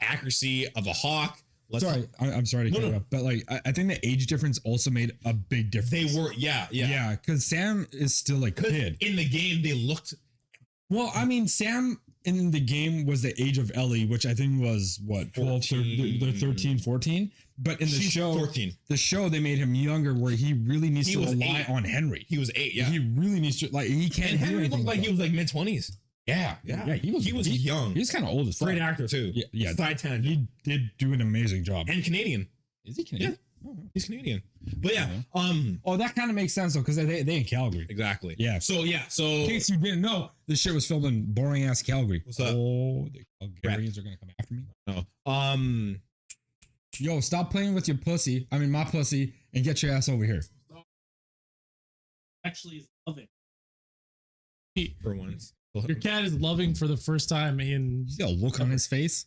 accuracy of a hawk. I'm sorry to cut No, you no. off, but like I think the age difference also made a big difference. They were, yeah. Yeah, because Sam is still a 'Cause kid. in the game, they looked. Well, I mean, Sam in the game was the age of Ellie, which I think was what 12, 13, 14. But in the She's show, 14. the show they made him younger, where he really needs He to was rely 8. on Henry. He was 8. Yeah. He really needs to he can't And do Henry anything. looked like he was like mid 20s. yeah. He was young. He's kind of old as fuck. Great actor too. Yeah. Side tangent. He did do an amazing job. And Canadian. Is he Canadian? He's Canadian. But yeah. Oh, that kind of makes sense though, because they in Calgary. Exactly. Yeah. So In case you didn't know, this shit was filmed in boring ass Calgary. What's up? Oh, the Calgarians are gonna come after me. no. Yo, stop playing with your pussy. I mean, my pussy, and get your ass over here. Actually, is loving. For once. Your cat is loving for the first time in. You see a look on his face.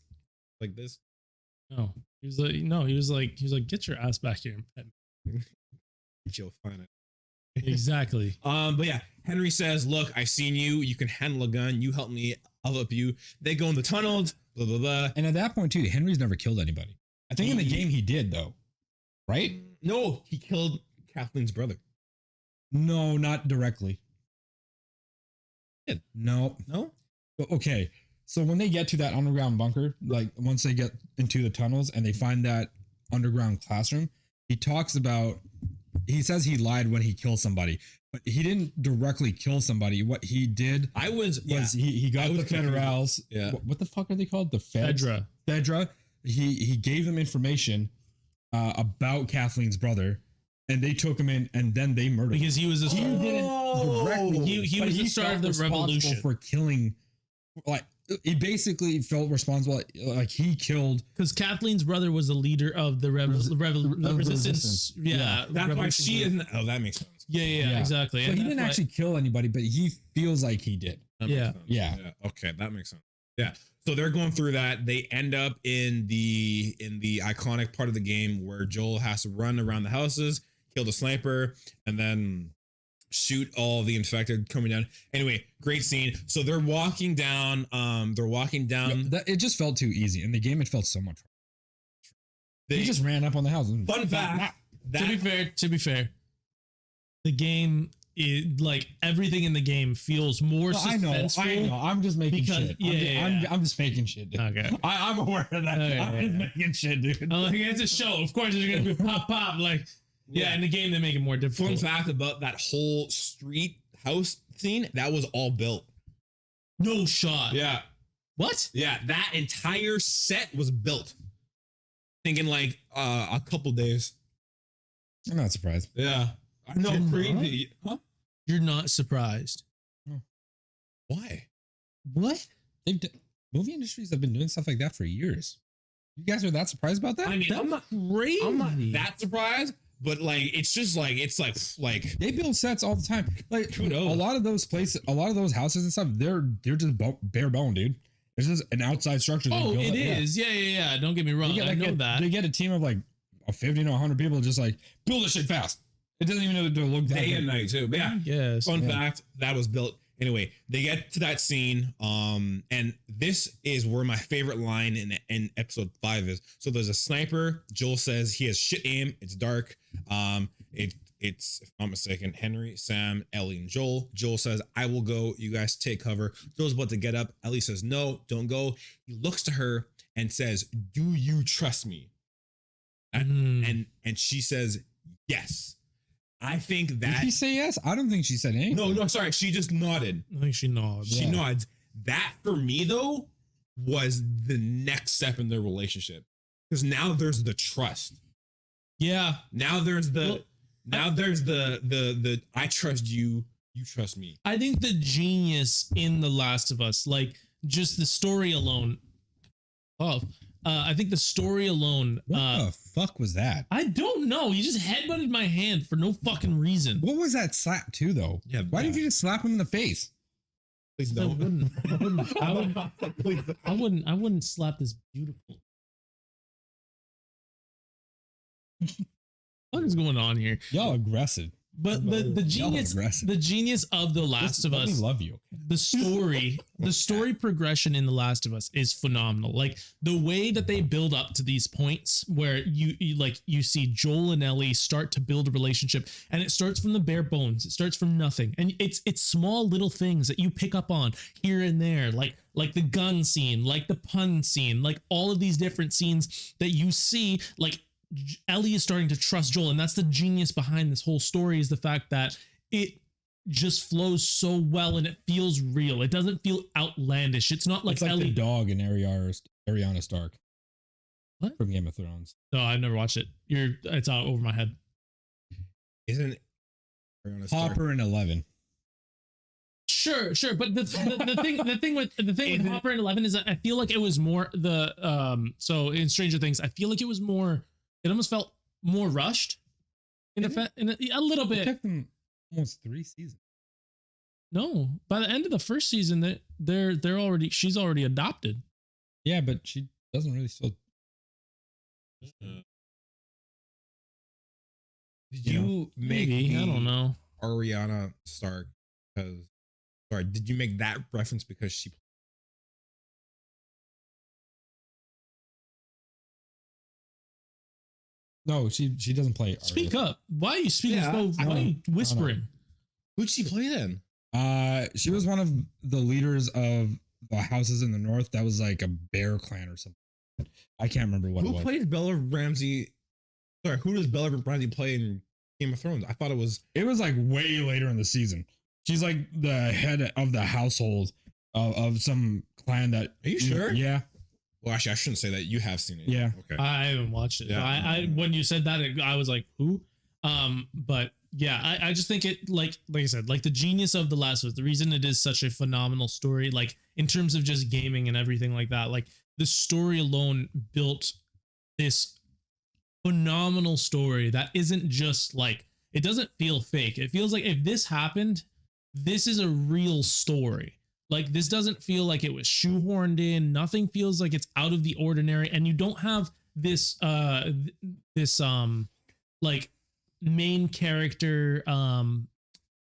Like this. No, he was like, get your ass back here and pet me. You'll find it. Exactly. But yeah, Henry says, look, I've seen you. You can handle a gun. You help me. I'll help you. They go in the tunnels, blah, blah, blah. And at that point, too, Henry's never killed anybody. I think in the game he did, though. Right? No, he killed Kathleen's brother. No, not directly. Did. No. No? But okay. So when they get to that underground bunker, like once they get into the tunnels and they find that underground classroom, he says he lied when he killed somebody, but he didn't directly kill somebody. What he did was he got the federals. Yeah. What the fuck are they called? The feds? Fedra. He gave them information about Kathleen's brother, and they took him in, and then they murdered him. Because he was the He didn't directly. he but was the start of the felt responsible revolution. for killing. Like he basically felt responsible. Like he killed. Because Kathleen's brother was the leader of the resistance. Yeah, That's why she isn't. Oh, that makes sense. Yeah, exactly. So And he that's didn't why- actually kill anybody, but he feels like he did. That makes Yeah. sense. Yeah. Okay, that makes sense. Yeah. So they're going through that. They end up in the iconic part of the game where Joel has to run around the houses, kill the sniper, and then shoot all the infected coming down. Anyway, great scene. So they're walking down. It just felt too easy. In the game, it felt so much. They He just ran up on the house. And fun fact. To be fair, the game is like everything in the game feels more I know. suspenseful. I'm just making Because- shit. I'm just making shit, dude. Okay. I'm aware of that. Okay, I'm just making shit, dude. I'm like, it's a show. Of course, there's gonna be pop. Like, yeah, in the game they make it more Fun difficult. fact about that whole street house scene, that was all built. No shot. Yeah. What? Yeah, that entire set was built. Thinking like a couple days. I'm not surprised. Yeah. I know, You're crazy. Huh? You're not surprised. Why? What? Movie industries have been doing stuff like that for years. You guys are that surprised about that? I mean, That's I'm not crazy. that surprised, but like it's just like they build sets all the time. Like Who knows? a lot of those places, a lot of those houses and stuff, they're just bare bone, dude. It's just an outside structure. Oh, it is. Yeah. Don't get me wrong. I know that. They get a team of like 50 to 100 people, just like build this shit fast. It doesn't even know to look that day good. and night too. But yeah. Yes. Fun fact, that was built. Anyway, they get to that scene, and this is where my favorite line in episode 5 is. So there's a sniper. Joel says he has shit aim. It's dark. It's if I'm not mistaken, Henry, Sam, Ellie, and Joel. Joel says, "I will go. You guys take cover." Joel's about to get up. Ellie says, "No, don't go." He looks to her and says, "Do you trust me?" And she says, "Yes." I think that. Did she say yes? I don't think she said anything. No, sorry. She just nodded. I think she nods. She nods. That for me though was the next step in their relationship, because now there's the trust. Yeah. Now there's the I trust you, you trust me. I think the genius in The Last of Us, like just the story alone. I think the story alone. What the fuck was that? I don't know. He just headbutted my hand for no fucking reason. What was that slap too, though? Yeah. Why didn't you just slap him in the face? Please I don't. I wouldn't slap this beautiful. What is going on here? Y'all aggressive. But the genius of The Last of Let me Us, love you. the story progression in The Last of Us is phenomenal. Like the way that they build up to these points where you see Joel and Ellie start to build a relationship, and it starts from the bare bones. It starts from nothing, and it's small little things that you pick up on here and there, like the gun scene, like the pun scene, like all of these different scenes that you see, like. Ellie is starting to trust Joel, and that's the genius behind this whole story, is the fact that it just flows so well and it feels real. It doesn't feel outlandish. It's not like, It's like Ellie. the dog in Ariana Stark. What? From Game of Thrones. No, I've never watched it. It's out over my head. Isn't Hopper and 11. Sure, but the thing with Hopper and 11 is that I feel like it was more so in Stranger Things, I feel like it was more. It almost felt more rushed a little bit. It took them almost 3 seasons. No, by the end of the first season, she's already adopted. Yeah, but she doesn't really still. Did you make Maybe, I don't know. Ariana Stark because? Sorry, did you make that reference because she? No, she doesn't play. Speak up. Why are you speaking Yeah, so? Why are you whispering? Who'd she play then? She was one of the leaders of the houses in the north. That was like a bear clan or something. I can't remember what it Who was. played Bella Ramsey? Sorry, who does Bella Ramsey play in Game of Thrones? I thought it was. It was like way later in the season. She's like the head of the household of some clan that. Are you sure? Yeah. Well, actually, I shouldn't say that. You have seen it. Yeah. Okay. I haven't watched it. Yeah. I when you said that, I was like, who? But yeah, I just think it like I said, like the genius of The Last of Us, the reason it is such a phenomenal story, like in terms of just gaming and everything like that, like the story alone built this phenomenal story that isn't just like, it doesn't feel fake. It feels like if this happened, this is a real story. Like this doesn't feel like it was shoehorned in. Nothing feels like it's out of the ordinary, and you don't have this like main character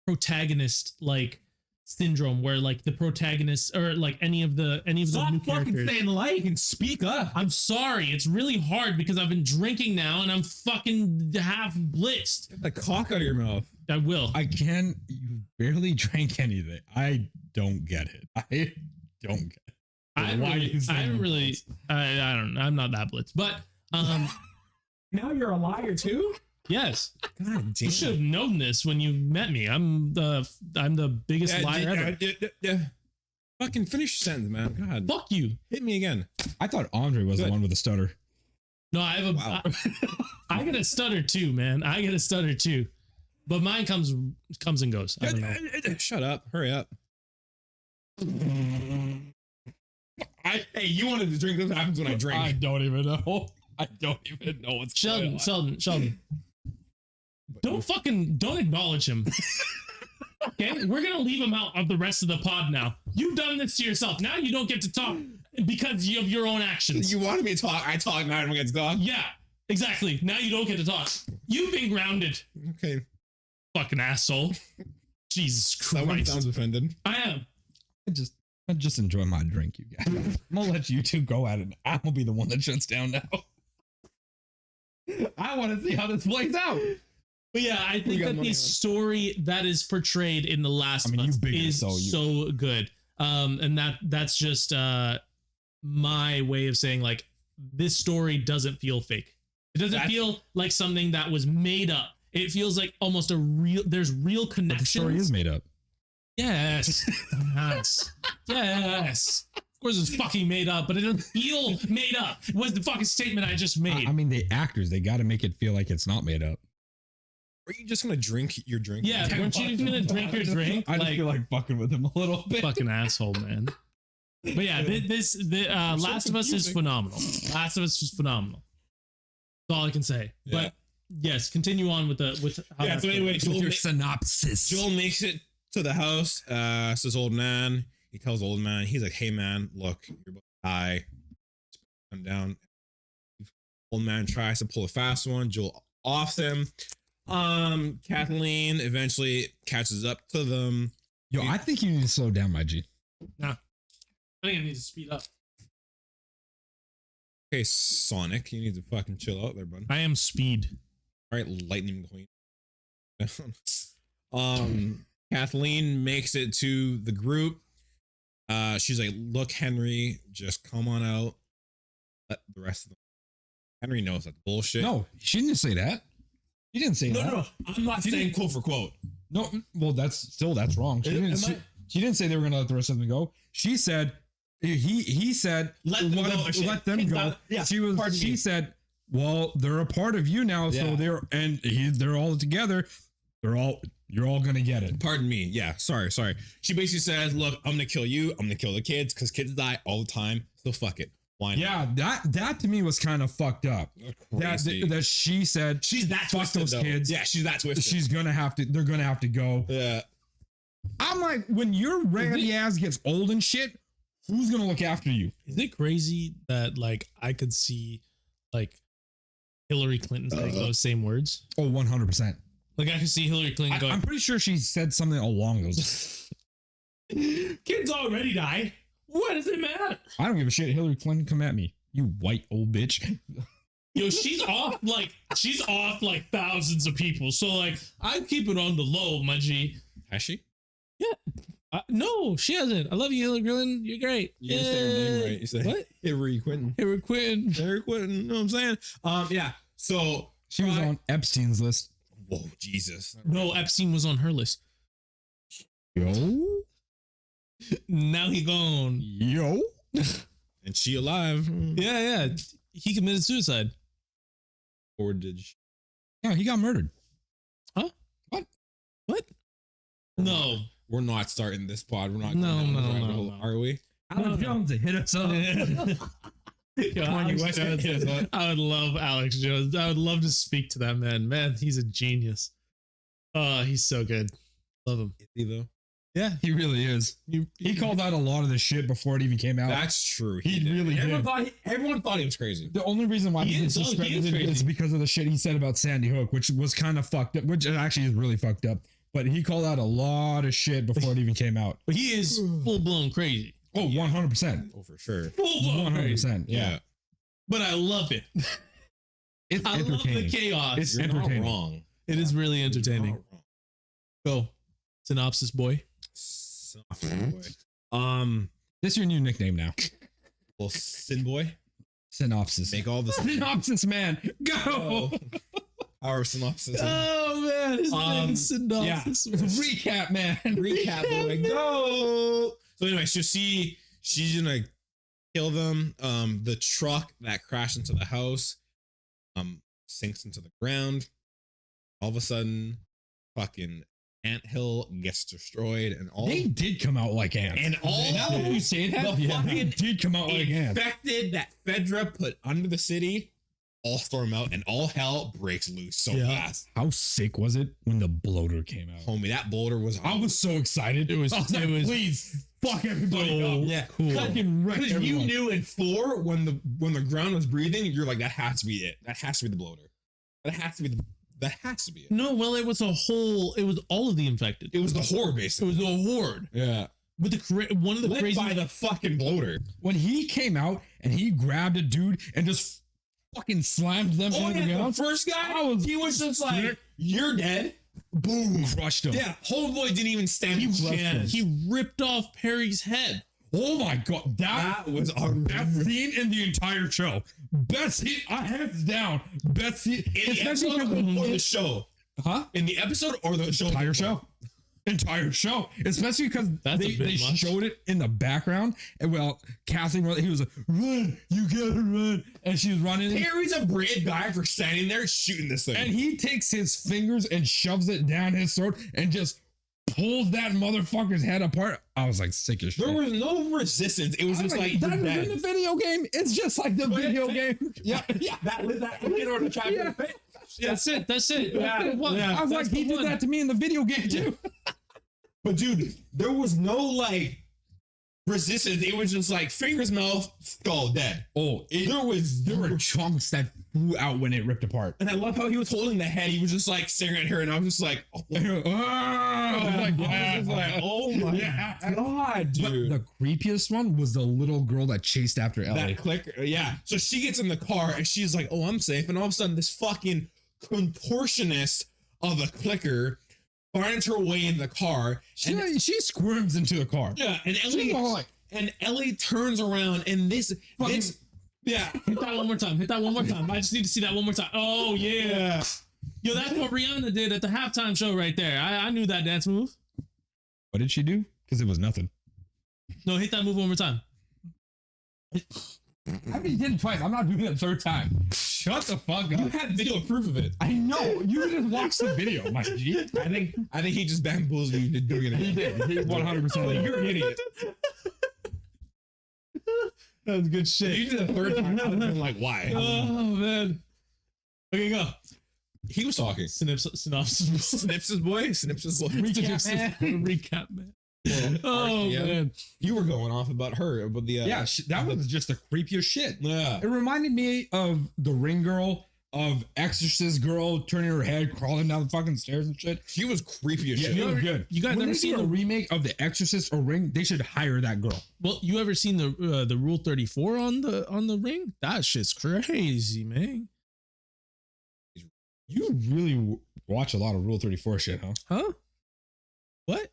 protagonist like syndrome where like the protagonist or like any of the new characters. Saying like and speak up. I'm sorry, it's really hard because I've been drinking now and I'm fucking half blitzed. Get the cock out of your mouth. I will. You barely drank anything. I don't get it. I don't get it. I don't know. I'm not that blitzed, but Now you're a liar too? yes. God damn. You should have known this when you met me. I'm the biggest liar ever. Yeah. Fucking finish your sentence, man. God. Fuck you. Hit me again. I thought Andre was Good. the one with the stutter. No, I have a. Wow. I get a stutter too, man. I get a stutter too, but mine comes and goes. I don't know. Shut up. Hurry up. Hey, you wanted to drink. This happens when I drink. I don't even know. I don't even know what's going Sheldon, on. Sheldon. Don't acknowledge him. Okay, we're gonna leave him out of the rest of the pod now. You've done this to yourself. Now you don't get to talk because of your own actions. You wanted me to talk. I talk. Now I don't get to talk. Yeah, exactly. Now you don't get to talk. You've been grounded. Okay. Fucking asshole. Jesus Someone Christ. sounds offended. I am. I just enjoy my drink, you guys. I'm gonna let you two go at it. I'm gonna be the one that shuts down now. I want to see how this plays out. But yeah, I think that the story that is portrayed in The Last of Us is so good. And that's just my way of saying, like, this story doesn't feel fake. It doesn't feel like something that was made up. It feels like almost there's real connections. The story is made up. Yes. Yes. Of course it's fucking made up, but it doesn't feel made up. Was the fucking statement I just made. I mean, the actors, they got to make it feel like it's not made up. Are you just gonna drink your drink? Yeah, weren't you just gonna drink your drink? I just feel like fucking with him a little bit. Fucking asshole, man. But yeah, Last of Us is phenomenal. Last of Us is phenomenal. That's all I can say. Yeah. But yes, continue on with how Yeah. So anyway, Your synopsis. Joel makes it to the house. Says old man. He tells the old man. He's like, "Hey man, look, you're about to die. Come down." Old man tries to pull a fast one. Joel offs him. Kathleen eventually catches up to them. Yo, I think you need to slow down, my G. Nah, I think I need to speed up. Okay, Sonic, you need to fucking chill out there, bud. I am speed. All right, Lightning McQueen. Kathleen makes it to the group. She's like, "Look, Henry, just come on out. Let the rest of them." Henry knows that bullshit. No, she didn't say that. She didn't say that. No. I'm not saying quote for quote. No, well, that's wrong. She didn't say they were going to let the rest of them go. She said, he said, Let them go. Let them go. Yeah. She said, well, they're a part of you now, so they're all together. You're all gonna get it. Pardon me. Yeah. Sorry. She basically says, "Look, I'm gonna kill you. I'm gonna kill the kids because kids die all the time. So fuck it. Why not?" Yeah, that to me was kind of fucked up. That she said she's that fuck twisted, those though. kids. Yeah, she's that twisted. She's gonna have to. They're gonna have to go. Yeah. I'm like, when your raggedy ass gets old and shit, who's gonna look after you? Is it crazy that like I could see like Hillary Clinton saying those same words? Oh, 100%. Like I could see Hillary Clinton going. I'm pretty sure she said something along those. Kids already die. What does it matter? I don't give a shit. Hillary Clinton, come at me, you white old bitch. Yo, she's off like thousands of people. So like I keep it on the low, my G. Has she? Yeah. No, she hasn't. I love you, Hillary Clinton. You're great. You didn't say her name right. You said what? Hillary Clinton. Hillary Clinton. Hillary Clinton. You know what I'm saying? Yeah. So She was on Epstein's list. Whoa, Jesus. No, Epstein was on her list. Yo. Now he gone. Yo. And she alive. Yeah. He committed suicide. Or did she? Yeah, he got murdered. Huh? What? No. We're not starting this pod. We're not. No. Are we? Alex Jones to hit us up. Yo, I would love Alex Jones. I would love to speak to that man. Man, he's a genius. Oh, he's so good. Love him. Is he though? Yeah, He really is. He called out a lot of the shit before it even came out. That's true. He really did. Everyone thought he was crazy. The only reason why he was suspended is because of the shit he said about Sandy Hook, which was kind of fucked up, which actually is really fucked up. But he called out a lot of shit before it even came out. but he is full blown crazy. Oh, 100%. Oh, for sure. Full blown crazy. 100%. Yeah. But I love it. It's I love the entertaining. chaos. It's You're not entertaining. wrong. It is really entertaining. You're not wrong. Go. Synopsis boy. This is your new nickname now. Well, Sin Boy. Synopsis. Make all the Synopsis, man. Go. Our synopsis. Oh man, his name's synopsis. Yeah. Recap, man. Recap, boy. Go. So anyway, so she's gonna kill them. The truck that crashed into the house sinks into the ground. All of a sudden, fucking anthill gets destroyed, and all They did come out like ants. and all Now that you say that, the they fucking did come out like ants. infected that Fedra put under the city all storm out, and all hell breaks loose so fast. How sick was it when the bloater came out? Homie, that bloater was. I was so excited. It was- I like, it was please fuck everybody so up. Yeah, cool. Fucking wreck because you everyone. knew in 4 when the ground was breathing, you're like, that has to be it. That has to be the bloater. That has to be it. No, well, it was all of the infected. It was the horde, It basically. was a horde. Yeah, With one of the led crazy by the fucking bloater. When he came out and he grabbed a dude and just fucking slammed them Oh into the yeah, the ground, first guy, I was he was just like, "You're dead." Boom. crushed him. Yeah, homeboy didn't even stand a chance. he ripped off Perry's head. Oh my god, that That was best scene in the entire show. Best scene, hands down. Best scene, in the especially episode because or the show. huh? In the episode or the show. Entire show. Entire show, especially because That's a they bit much. showed it in the background. And well, Kathleen, he was like, "Run, you gotta run," and she was running. Perry's a brave guy for standing there shooting this thing. And he takes his fingers and shoves it down his throat and just pulls that motherfucker's head apart. I was like, sick as shit. There was no resistance. It was I was just like, that you're was dead. in the video game. It's just like the video game. Yeah, yeah. That hit or the trap. Yeah. That's it. That's it. Yeah, What? yeah. I was like, That's he the did one. that to me in the video game too. But dude, there was no like resistance. It was just like fingers, mouth, skull, dead. Oh, there were chunks that flew out when it ripped apart. And I love how he was holding the head. He was just like staring at her, and I was just like, oh, I I was like, oh my god, But dude. the creepiest one was the little girl that chased after Ellie. That clicker, yeah. So she gets in the car and she's like, "Oh, I'm safe." And all of a sudden, this fucking contortionist of a clicker finds her way in the car. She squirms into the car. Yeah, and She's all like, Ellie turns around, and this, yeah, Hit that one more time. Hit that one more time. I just need to see that one more time. Oh yeah. yeah. Yo, that's what Rihanna did at the halftime show right there. I knew that dance move. what did she do? Because it was nothing. No, hit that move one more time. I already did it twice. I'm not doing it a third time. Shut the fuck You up. had video proof of it. I know. You just watched the video, my G. I think he just bamboozled you into doing it. He did. He 100%. You're an idiot. That was good If shit. you did it a third time, I would have been like, why? Oh man. Okay, go. He was talking. Synopsis. Snips his boy. Snips his boy. Recap, man. Oh Yeah. man. You were going off about her, about the Yeah, that was just the creepiest shit. yeah. It reminded me of the Ring Girl, of Exorcist Girl turning her head, crawling down the fucking stairs and shit. She was creepy as Yeah, shit. it was good. You guys When ever they seen do a the remake of the Exorcist or Ring? They should hire that girl. well? You ever seen the Rule 34 on the ring? That shit's crazy, man. You really watch a lot of Rule 34 shit, huh? Huh? What?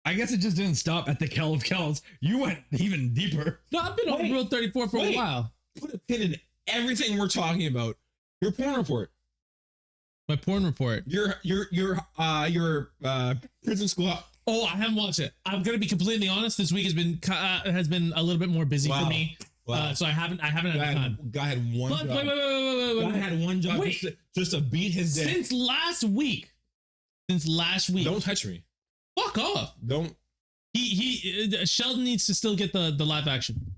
I guess it just didn't stop at the Kell of Kells. You went even deeper. No, I've been on Wait, Rule 34 for a wait. while. Put a pin in everything we're talking about. Your porn report. My porn report. Your prison school. Oh, I haven't watched it. I'm gonna be completely honest. This week has been a little bit more busy Wow. for me. Wow. So I haven't had the time. Guy had one But, job. wait. Guy had one job Wait. just to beat his dick. Since last week. Don't touch me. Fuck off. Don't. Sheldon needs to still get the live action.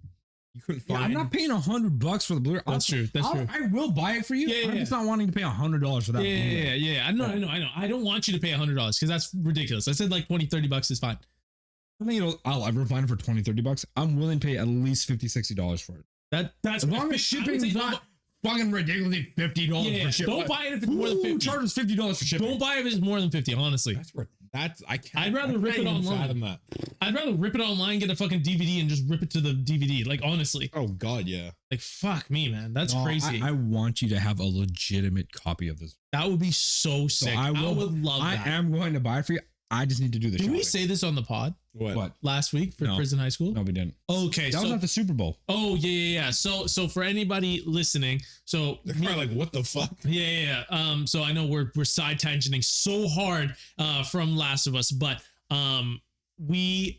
You couldn't Yeah, find. I'm not paying $100 for the Blu-ray. That's true. That's true. I will buy it for you. Yeah, I'm yeah. just not wanting to pay $100 for that. Blu-ray. Yeah. I know. I don't want you to pay $100 because that's ridiculous. I said like $20-$30 is fine. I think I'll ever find it for $20-$30. I'm willing to pay at least $50-$60 for it. That's As long as I shipping would say is not fucking ridiculously $50 Yeah, for shipping. don't buy it if it's more than 50. Charges $50 for shipping. Don't buy it if it's more than 50, honestly. That's I can't. I'd rather I rip can't it even online. fathom that. I'd rather rip it online, get a fucking DVD, and just rip it to the DVD. Like, honestly. Oh God, yeah. Like, fuck me, man. That's No, crazy. I want you to have a legitimate copy of this. that would be so sick. I would love I that. am going to buy it for you. I just need to do the Did we shopping. say this on the pod What? last week for No. Prison High School? No, we didn't. Okay, That was so at the Super Bowl. oh yeah. So for anybody listening, so They're probably like, what the fuck? yeah. So I know we're side tangenting so hard from Last of Us, but me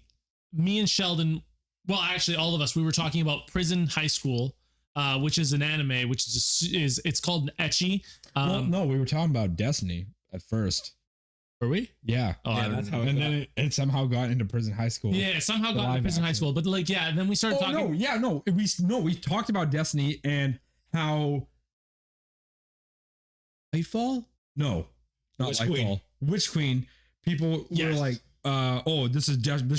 and Sheldon, well, actually all of us, we were talking about Prison High School, which is an anime, which is it's called an ecchi. Well, no, we were talking about Destiny at first. Were we? Yeah. Oh, Yeah, that's how it And got. then it somehow got into prison high school. Yeah, it somehow got live into prison high action. school, but like, yeah, and then we started Oh talking. no, yeah, no. We talked about Destiny and how Lightfall? No, not Witch Lightfall. Queen. Witch Queen. People were Yes. like, oh, this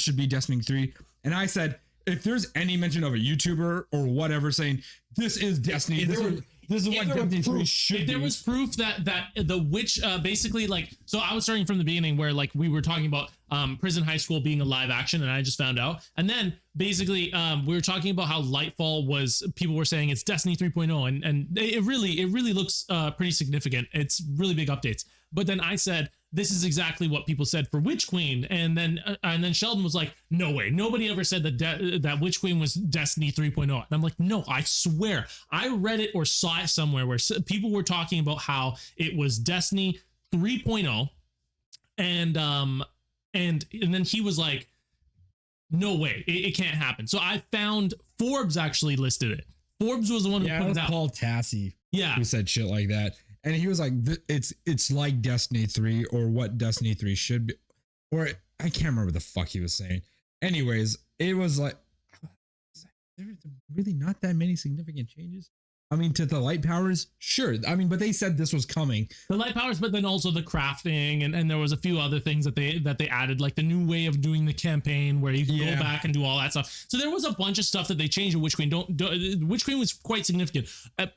should be Destiny 3. And I said, if there's any mention of a YouTuber or whatever saying this is Destiny, this is what Destiny 3 should If be. there was proof that the witch basically like, so I was starting from the beginning where like we were talking about prison high school being a live action, and I just found out, and then basically we were talking about how Lightfall was, people were saying it's Destiny 3.0, and it really looks pretty significant. It's really big updates. But then I said, this is exactly what people said for Witch Queen, and then Sheldon was like, no way, nobody ever said that Witch Queen was Destiny 3.0. And I'm like, no, I swear I read it or saw it somewhere where people were talking about how it was Destiny 3.0, and then he was like, no way, it can't happen. So I found Forbes actually listed it. Forbes was the one who yeah, put it it was out. Paul Tassi Yeah. who said shit like that. And he was like, it's like Destiny 3 or what Destiny 3 should be. Or I can't remember what the fuck he was saying. Anyways, it was like, there's really not that many significant changes. I mean, to the light powers, sure. I mean, but they said this was coming. The light powers, but then also the crafting, and there was a few other things that they added, like the new way of doing the campaign where you can Yeah. go back and do all that stuff. So there was a bunch of stuff that they changed in Witch Queen. Witch Queen was quite significant.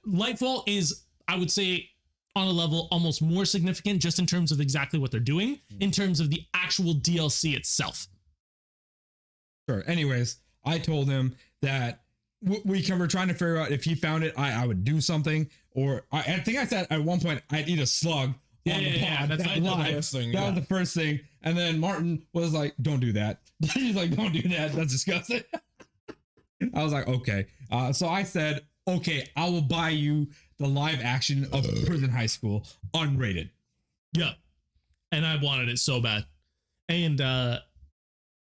Lightfall is, I would say, on a level almost more significant, just in terms of exactly what they're doing, in terms of the actual DLC itself. Sure. Anyways, I told him that we were trying to figure out if he found it, I would do something. Or I think I said at one point I'd eat a slug on the pod. That's That live. first thing, That yeah. was the first thing. And then Martin was like, don't do that. He's like, don't do that. That's disgusting. I was like, okay. So I said, okay, I will buy you the live action of Prison High School unrated. Yeah. And I wanted it so bad. And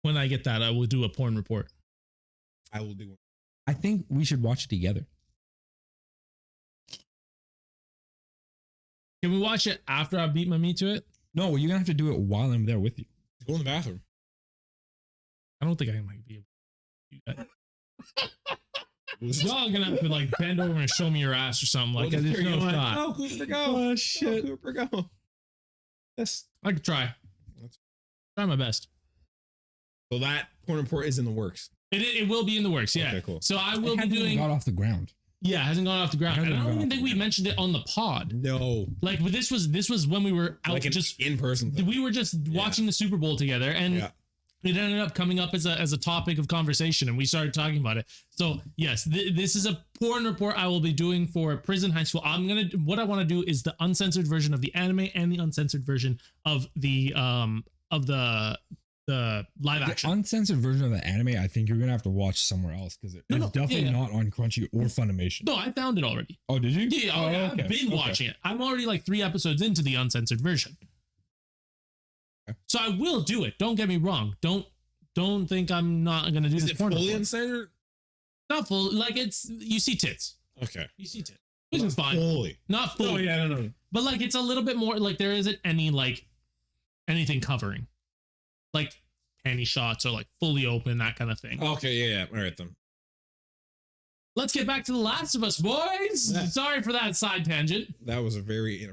when I get that, I will do a porn report. I will do one. I think we should watch it together. Can we watch it after I beat my meat to it? No, you're gonna have to do it while I'm there with you. Go in the bathroom. I don't think I might be able to do that. Y'all gonna have to like bend over and show me your ass or something. Like Well, there's there no you shot. go. Cooper, go. Oh shit. Go, Cooper, go. Yes. I could try. Try my best. So that porn report is in the works. It will be in the works. Yeah. Okay, cool. So I will It be hasn't even doing. got off the ground. Yeah, it hasn't gone off the ground. And I Hasn't don't gone even off think the we ground. mentioned it on the pod. No. Like this was when we were out Like an just in-person thing. we were just watching the Super Bowl together, and Yeah. it ended up coming up as a topic of conversation, and we started talking about it. So yes, this is a porn report I will be doing for Prison High School. What I want to do is the uncensored version of the anime and the uncensored version of the live The action. uncensored version of the anime, I think you're gonna have to watch somewhere else because it's No, definitely yeah. not on Crunchy or Funimation. No, I found it already. Oh, did you? Yeah, Oh, I've okay. been Okay. watching it. I'm already like 3 episodes into the uncensored version. Okay. So I will do it. Don't get me wrong. Don't think I'm not gonna do Is this. it porn fully report. uncensored? Not full. Like you see tits. Okay. You see tits, which is fine. Fully. Not full. Oh, yeah, no. But like it's a little bit more like there isn't any like anything covering, like panty shots or like fully open, that kind of thing. Okay, yeah. All right, then. Let's get back to The Last of Us, boys. Yeah. Sorry for that side tangent. That was a very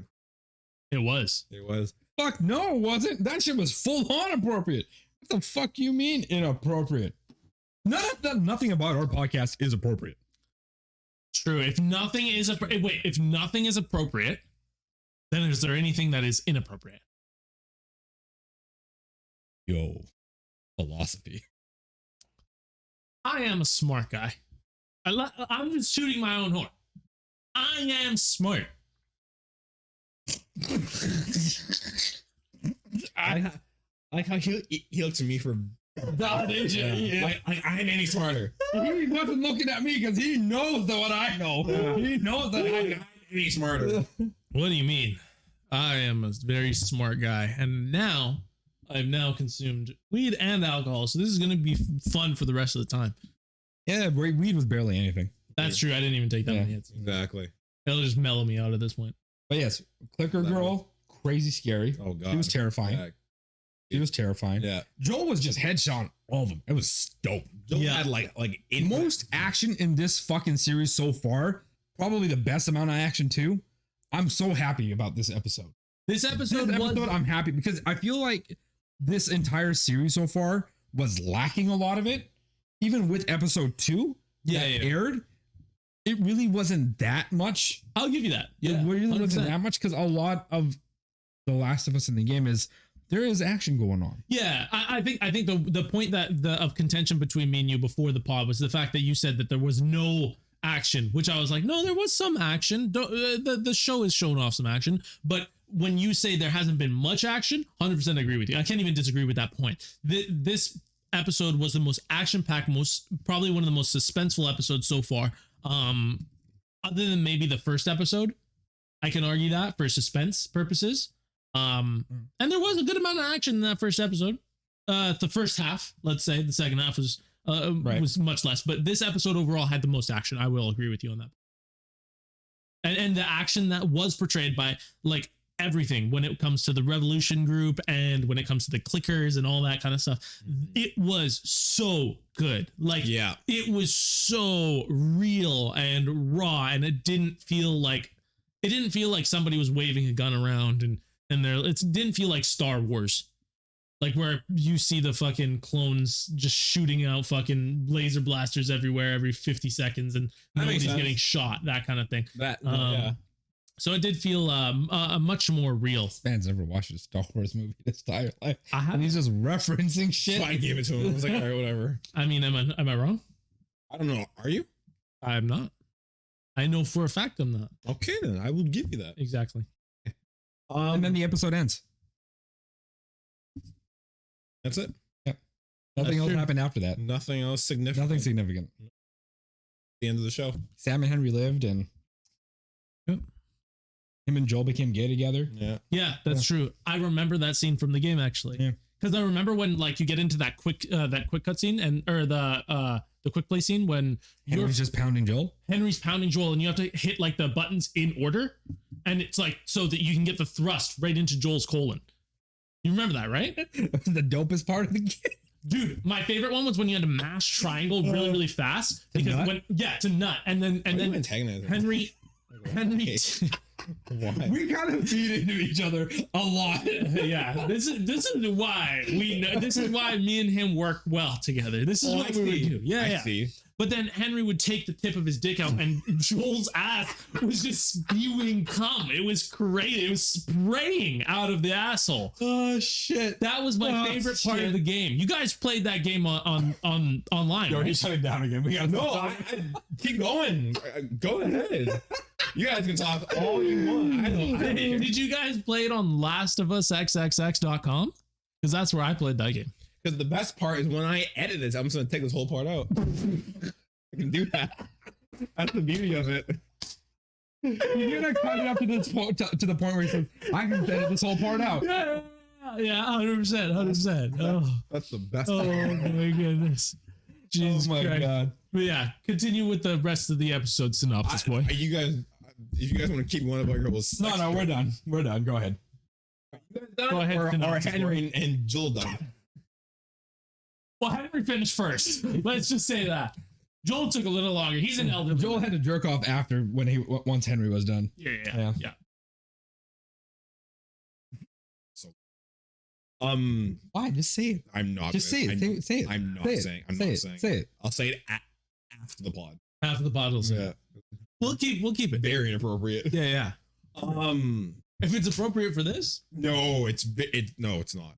It was. It was. Fuck no, it wasn't. That shit was full on appropriate. What the fuck you mean inappropriate? Nothing about our podcast is appropriate. True. If nothing is if nothing is appropriate, then is there anything that is inappropriate? Yo, philosophy. I am a smart guy. I'm just shooting my own horn. I am smart. I like how he looked to me for. Yeah. Like I'm any smarter. He wasn't looking at me because he knows that what I know. Yeah. He knows that I'm any smarter. What do you mean? I am a very smart guy, and now I've now consumed weed and alcohol, so this is going to be fun for the rest of the time. Yeah, weed was barely anything. That's true. I didn't even take that Yeah. one yet. Exactly. It'll just mellow me out at this point. But yes, Clicker Girl, crazy scary. Oh god, He was terrifying. Yeah. He was terrifying. Yeah. Joel was just headshot all of them. It was dope. Joel Yeah. had like Most action in this fucking series so far. Probably the best amount of action too. I'm so happy about this episode. This episode was. I'm happy because I feel like this entire series so far was lacking a lot of it. Even with episode 2 Yeah, that yeah. aired, it really wasn't that much. I'll give you that. It Yeah, really 100%. wasn't that much because a lot of The Last of Us in the game is there is action going on. Yeah, I think the point that of contention between me and you before the pod was the fact that you said that there was no action, which I was like, no, there was some action. The show has shown off some action, but when you say there hasn't been much action, 100% agree with you. I can't even disagree with that point. This episode was the most action-packed, probably one of the most suspenseful episodes so far. Other than maybe the first episode, I can argue that for suspense purposes. And there was a good amount of action in that first episode. The first half, let's say, the second half was much less, but this episode overall had the most action. I will agree with you on that. And the action that was portrayed by like everything when it comes to the revolution group and when it comes to the clickers and all that kind of stuff, it was so good. Like, Yeah. it was so real and raw, and it didn't feel like somebody was waving a gun around and it didn't feel like Star Wars, like where you see the fucking clones just shooting out fucking laser blasters everywhere every 50 seconds and That makes nobody's sense. getting shot, that kind of thing. That Yeah. So it did feel much more real. Man's never watched a Star Wars movie his entire life. I have. And he's just referencing shit. So I gave it to him. I was like, all right, whatever. I mean, am I wrong? I don't know. Are you? I'm not. I know for a fact I'm not. Okay, then I will give you that. Exactly. And then the episode ends. That's it. Nothing That's else true. happened after that. Nothing else significant. Nothing significant. The end of the show. Sam and Henry lived, and Yep. him and Joel became gay together. Yeah. Yeah, that's true. I remember that scene from the game actually. Yeah. Because I remember when like you get into that quick cutscene or the quick play scene when Henry's just pounding Joel. Henry's pounding Joel and you have to hit like the buttons in order, and it's like so that you can get the thrust right into Joel's colon. You remember that, right? That's the dopest part of the game. Dude, my favorite one was when you had to mash triangle really, really fast. To Because nut? to nut. And then antagonizing. Henry Why? We kind of feed into each other a lot. yeah, this is why we know. This is why me and him work well together. This is Oh, what I we would see. do. Yeah, I yeah. see. But then Henry would take the tip of his dick out, and Joel's ass was just spewing cum. It was crazy. It was spraying out of the asshole. Oh shit. That was my favorite part of the game. You guys played that game on online, Yo, right? he's shutting down again. We gotta No, I keep going. Go ahead. You guys can talk all you want. I don't. Did you guys play it on lastofusxxx.com? Because that's where I played that game. Because the best part is when I edit this, I'm just gonna take this whole part out. I can do that. That's the beauty of it. You're gonna cut it up to this to the point where he says, "I can edit this whole part out." Yeah, 100%. Oh, That's the best. oh my goodness. Jesus Oh my Christ. god. But yeah, continue with the rest of the episode synopsis, boy. Are you guys, if you guys want to keep going about your whole sex No, we're done. We're done. Go ahead. Go ahead, or synopsis, Henry and Joel done. Well, Henry finished first. Let's just say that. Joel took a little longer. He's an elder. Joel had to jerk off after when once Henry was done. Yeah. Why? Just say it. I'm not. Just say it. Say it. I'm not Say it. saying. I'm Say not it. saying. Say it. I'll say it after the pod. Half of the bottles. Yeah. We'll keep it. Very inappropriate. Yeah. If it's appropriate for this, No, it's not. It's not.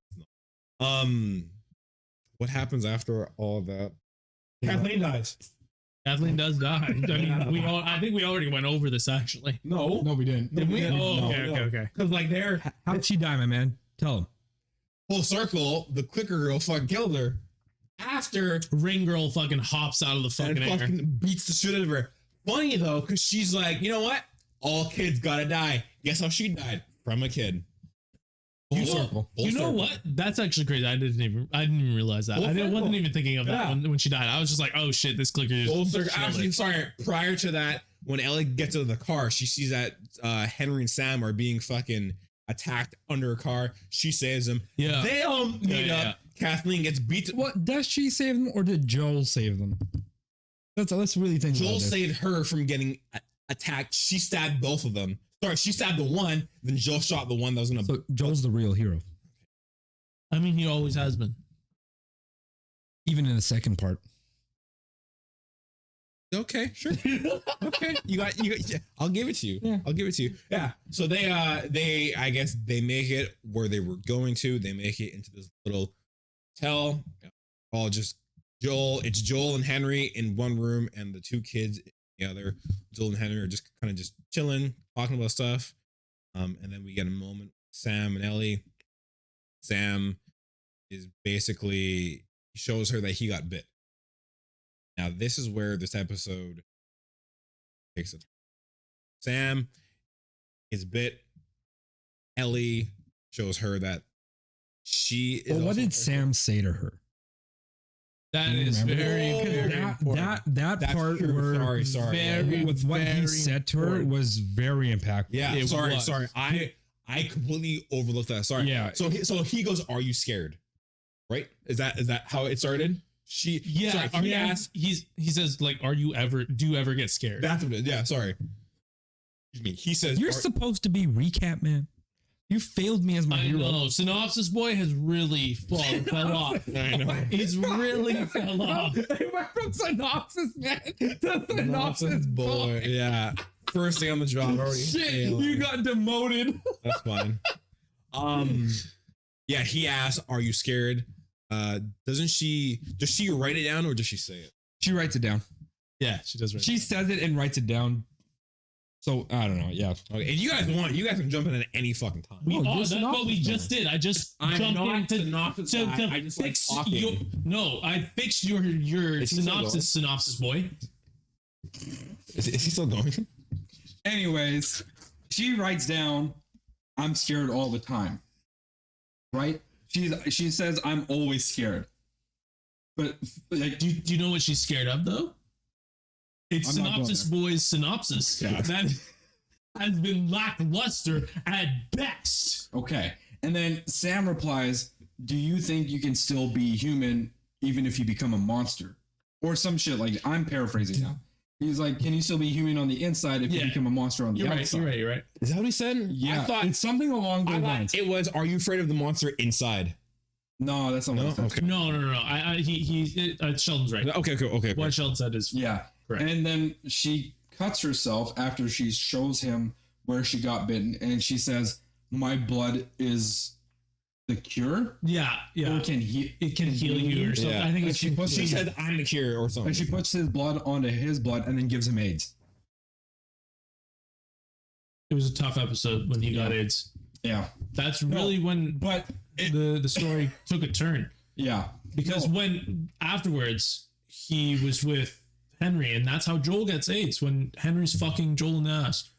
What happens after all that? Kathleen dies. Kathleen does die. I mean, I think we already went over this actually. No, No, we didn't. Did we? didn't. Oh, No. okay. because like they're How did she die, my man? Tell him. full circle. The clicker girl fucking killed her. After Ring girl fucking hops out of the fucking and air. fucking beats the shit out of her. Funny though, because she's like, you know what? All kids gotta die. Guess how she died? From a kid. Full You know- circle. You know what? That's actually crazy. I didn't even realize that. Full I circle. wasn't even thinking of that Yeah. when she died. I was just like, oh shit, this clicker is Full circle. Actually, sorry. Prior to that, when Ellie gets out of the car, she sees that Henry and Sam are being fucking attacked under a car. She saves him. Yeah. They all meet up. Kathleen gets beat. What does she save them or did Joel save them? Let's really think. Joel about this. saved her from getting attacked. She stabbed both of them. Sorry, she stabbed the one. Then Joel shot the one that was gonna. So Joel's the real hero, I mean, he always has been. even in the second part. Okay, sure. Okay, you got. Yeah, I'll give it to you. Yeah. I'll give it to you. Yeah. So they, I guess they make it where they were going to. They make it into this little hotel. All just Joel. It's Joel and Henry in one room, and the two kids in the other. Joel and Henry are just kind of just chilling, talking about stuff. And then we get a moment. Sam and Ellie. Sam is basically shows her that he got bit. Now, this is where this episode takes it. Sam is bit. Ellie shows her that she is. Well, what also did Sam say to her? That You is remember? very, Oh, very that important. that That's part true. where Sorry. Very- with what he very said to her important. was very impactful. Yeah, It sorry. was. I completely overlooked that. Sorry. Yeah. So he goes, "Are you scared?" Right? Is that how it started? Yeah, Sorry, he asked. he says like, do you ever get scared? That's what it is. Yeah. Sorry. Excuse me. He says, You're "Are-" supposed to be recap man. You failed me as my I hero. know. Synopsis boy has really fell off. I know. He's really fell off. It went from synopsis man to synopsis boy. Yeah. First day on the job already. Shit, failing. you got demoted. That's fine. Yeah, he asked, "Are you scared?" Does she write it down or does she say it? She writes it down. Yeah, she does. Right. She says it and writes it down. So I don't know. Yeah. Okay, if you guys want, you guys can jump in at any fucking time. We No, are, you're that's what we synopsis just did. I just I'm jumped not into synopsis to guy. I just like fix talking. your. No, I fixed your Is he still synopsis boy. Is he still going? Anyways, she writes down, "I'm scared all the time." Right? She says, "I'm always scared." But like, Do you know what she's scared of though? It's I'm not going synopsis boy's synopsis Yeah. that has been lackluster at best. okay. And then Sam replies, "Do you think you can still be human even if you become a monster?" Or some shit like, I'm paraphrasing now. He's like, "Can you still be human on the inside if you Yeah. become a monster on the You're right. outside?" You're right. Is that what he said? Yeah, I thought it's something along those lines. it was. Are you afraid of the monster inside? No, that's not No? what it says. Okay. No. Sheldon's right. Okay. What Sheldon said is Yeah. Correct. And then she cuts herself after she shows him where she got bitten, and she says, "My blood is the cure." yeah. Or it can heal you or something. Yeah. I think And it's she puts She said, "I'm the cure" or something. and she puts his blood onto his blood and then gives him AIDS. it was a tough episode when he got AIDS. Yeah. That's really when But the story took a turn. yeah. Because when afterwards he was with Henry, and that's how Joel gets AIDS, when Henry's fucking Joel in the ass.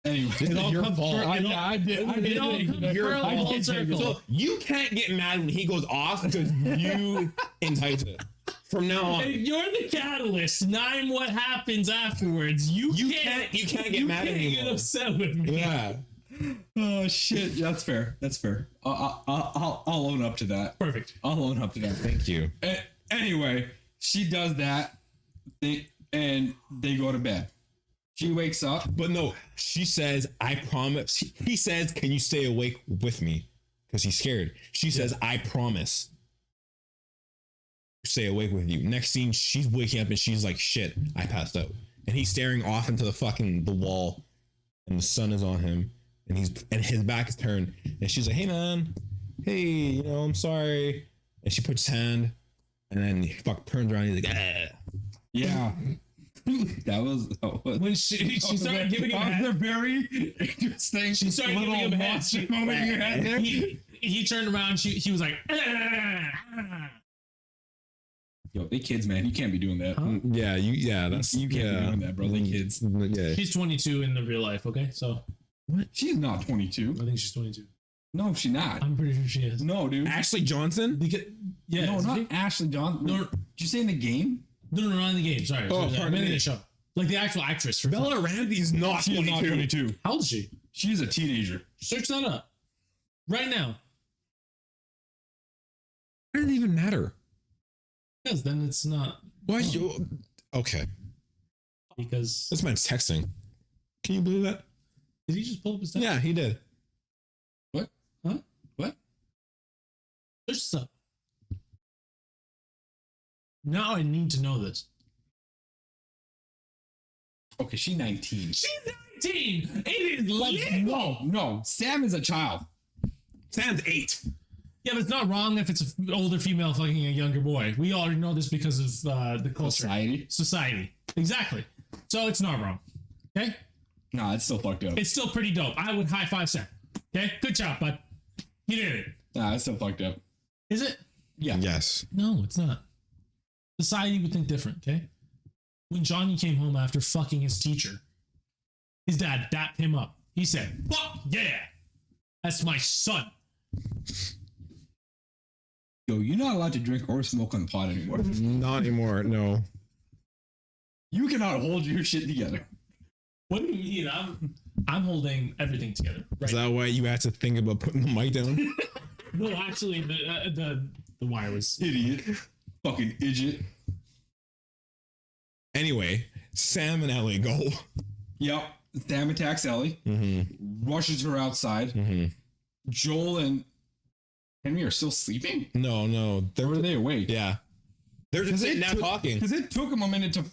Anyway, It all your comes fault. fur- it all- I did. it all comes full circle. So you can't get mad when he goes off because you entice it. From now on, If you're the catalyst, and I'm what happens afterwards, you can't get mad get anymore. upset with me. Yeah. Oh shit. That's fair. That's fair. I'll own up to that. Perfect. I'll own up to that. Thank you. Anyway, she does that, and they go to bed. She wakes up. But no, she says, "I promise." He says, "Can you stay awake with me?" Because he's scared. She says, "I promise to stay awake with you." Next scene, she's waking up and she's like, "Shit, I passed out." And he's staring off into the wall, and the sun is on him, and his back is turned, and she's like, "Hey man, hey, I'm sorry." And she puts his hand, and then he turns around. And he's like, "Ah." Yeah. That was When she started giving him that was head, a very interesting. she started giving him head. monster moment you had there. He turned around. He was like, "Ah." Yo, they kids, man. You can't be doing that. Huh? Yeah, that's You can't be doing that, bro. They kids. Yeah. She's 22 in the real life. Okay, so She's not 22. I think she's 22. No, she's not. I'm pretty sure she is. No, dude. Ashley Johnson. Because, yeah, No, is not she? Ashley Johnson. No, Did you say in the game? No, not in the game. Sorry. Oh, sorry, pardon I'm in me. the show. Like the actual actress. Bella Ramsey's not She's 22. not 22. How old is she? She's a teenager. Search that up right now. Why does it even matter? Because then it's not. Why you? Okay, Because this man's texting. Can you believe that? did he just pull up his text? Yeah, he did. What? Huh? What? Search this up. Now I need to know this. Okay, she's 19. She's 19. It is Like, legal. no. Sam is a child. Sam's 8. Yeah, but it's not wrong if it's an older female fucking a younger boy. We already know this because of the culture. Society. Exactly. So it's not wrong. Okay? Nah, it's still fucked up. It's still pretty dope. I would high five Sam. Okay? Good job, bud. You did it. Nah, it's still fucked up. Is it? Yeah. Yes. No, it's not. Society would think different, okay? When Johnny came home after fucking his teacher, his dad dapped him up. He said, fuck yeah, that's my son. Yo, you're not allowed to drink or smoke on pot anymore. Not anymore. No. You cannot hold your shit together. What do you mean? I'm holding everything together. Is Right. that why you had to think about putting the mic down? No, actually, the wire was. Idiot. Fucking idiot. Anyway, Sam and Ellie go. Yep. Sam attacks Ellie, rushes her outside. Joel and Henry are still sleeping? No. Or are they awake? Yeah. They're just sitting there talking. Because it took them a minute to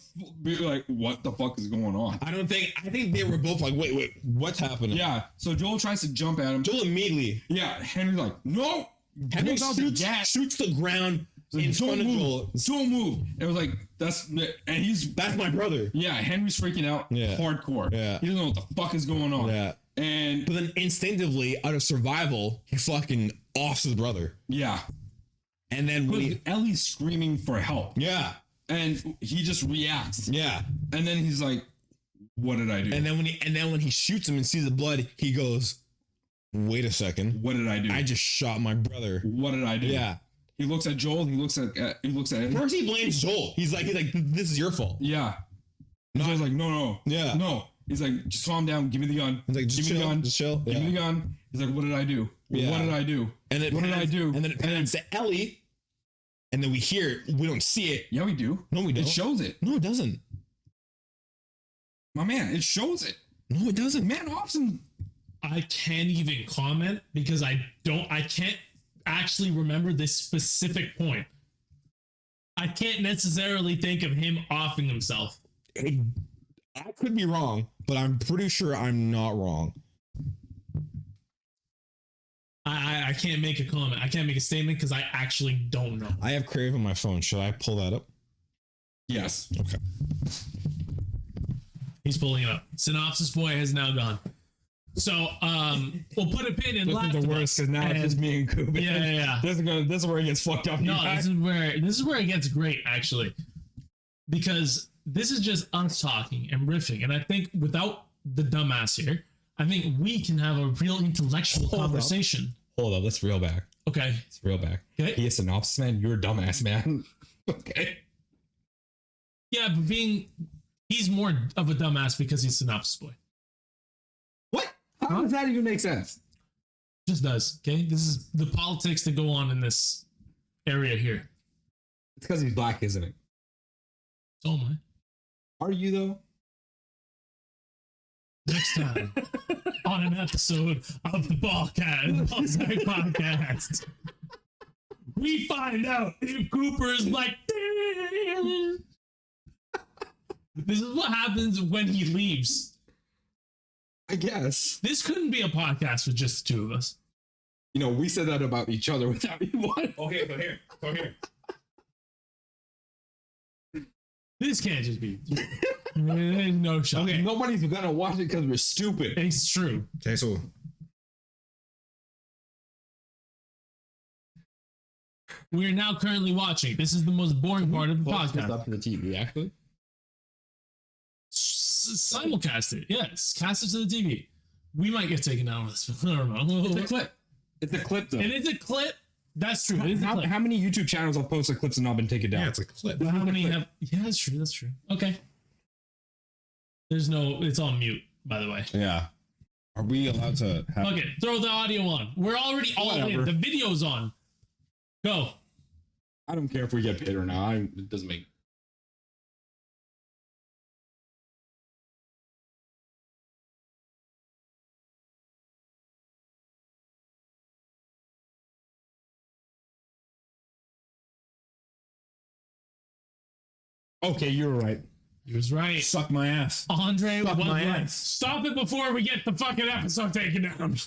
be like, what the fuck is going on? I think they were both like, wait, what's happening? Yeah. So Joel tries to jump at him. Joel immediately. Yeah. Henry's like, no. Henry Pulls out the gas. shoots the ground Like, in front of Joel. Don't move. It was like, That's my brother. yeah, Henry's freaking out hardcore. Yeah. He doesn't know what the fuck is going on. Yeah. And But then instinctively, out of survival, he fucking offs his brother. yeah. And then when he, Ellie's screaming for help. yeah. And he just reacts. Yeah. And then he's like, what did I do? And then when he shoots him and sees the blood, he goes, wait a second. What did I do? I just shot my brother. What did I do? Yeah. He looks at Joel. He looks at Eddie. First he blames Joel. He's like, this is your fault. Yeah. Joel's like, no. Yeah. No. He's like, just calm down. Give me the gun. He's like, just give me chill. the gun. Just chill. Give me the gun. He's like, what did I do? Yeah. What did I do? And then what did I do? And then it pans to Ellie. And then we hear it. We don't see it. Yeah, we do. No, we don't. It shows it. No, it doesn't. My man, it shows it. No, it doesn't. Man, Austin. I can't even comment because I can't actually remember this specific point. I can't necessarily think of him offing himself. I could be wrong, but I'm pretty sure I'm not wrong. I can't make a comment. I can't make a statement because I actually don't know. I have Crave on my phone. Should I pull that up? Yes. Okay. He's pulling it up. Synopsis boy has now gone. So we'll put a pin in This is the worst because now it's just me and Coop. Yeah. This is where it gets fucked up. No, this is where it gets great actually, because this is just us talking and riffing, and I think without the dumbass here, I think we can have a real intellectual conversation. Hold up, let's reel back. Okay. Let's reel back. Okay. He is synopsis man. You're a dumbass man. Okay. Yeah, but he's more of a dumbass because he's synopsis boy. What? How does that even make sense? Just does. Okay. This is the politics that go on in this area here. It's because he's black, isn't it? So am I. Are you though? Next time on an episode of the Ball SAC podcast, we find out if Cooper is like, this is what happens when he leaves. I guess. This couldn't be a podcast with just the two of us. You know, we said that about each other without you one. Okay, but here. This can't just be. There's no shot. Okay. Nobody's gonna watch it because we're stupid. It's true. Okay, so We are now currently watching. This is the most boring part of the podcast. Up to the TV, actually. Simulcast it. Yes, cast it to the TV. We might get taken down on this. I don't know. It's a clip. It's a clip, though. It is a clip. That's true. It is a clip. How many YouTube channels have posted clips and not been taken down? yeah, it's a clip. How many have? Yeah, that's true. That's true. Okay. There's no. It's on mute, by the way. Yeah. Are we allowed to have? Okay, throw the audio on. We're already all Whatever. in. The video's on. Go. I don't care if we get paid or not. It doesn't make. Okay, you're right. He was right. Suck my ass. Andre Suck was my right. ass. Stop it before we get the fucking episode taken down.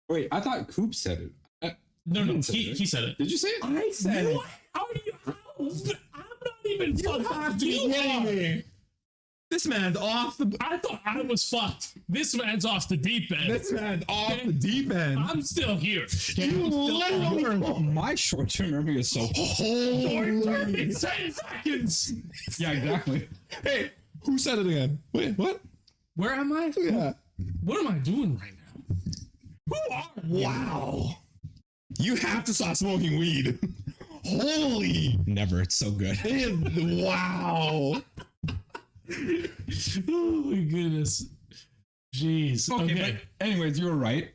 Wait, I thought Coop said it. No, didn't say he said it. Did you say it? I said it. What? How do you? I'm not even You have to be kidding me. This man's off the. I thought I was fucked. This man's off the deep end. This man's off the deep end. I'm still here. You literally. My short-term memory is so. Short term Holy. in 10 seconds. Yeah, exactly. Hey, who said it again? Wait, what? Where am I? Yeah. What am I doing right now? Who are you? Wow. You have to stop smoking weed. Holy. Never. It's so good. Wow. Oh my goodness. Jeez. Okay, but anyways, you were right.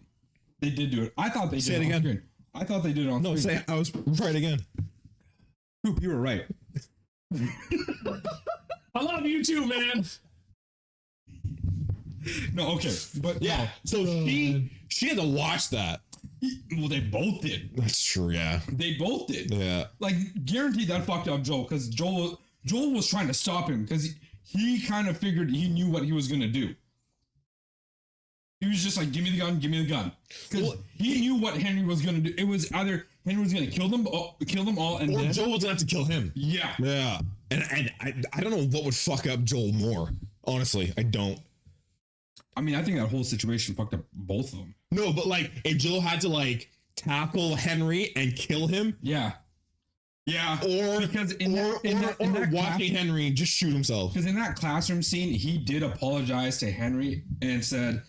They did do it. I thought they Say did it it on again. screen. I thought they did it on No, screen. say I was right again. Coop, you were right. I love you too, man. No, okay, but Yeah. So she had to watch that. well, they both did. That's true. Yeah. They both did. Yeah. Like, guaranteed that fucked up Joel because Joel was trying to stop him because he kind of figured he knew what he was gonna do. He was just like, "Give me the gun, give me the gun," because Well, he knew what Henry was gonna do. It was either Henry was gonna kill them all, and Or then Joel was gonna have to kill him. yeah, Yeah. And I don't know what would fuck up Joel more. Honestly, I don't. I mean, I think that whole situation fucked up both of them. No, but like if Joel had to like tackle Henry and kill him, Yeah, yeah. or Because in or that watching Henry just shoot himself. because in that classroom scene, he did apologize to Henry and said,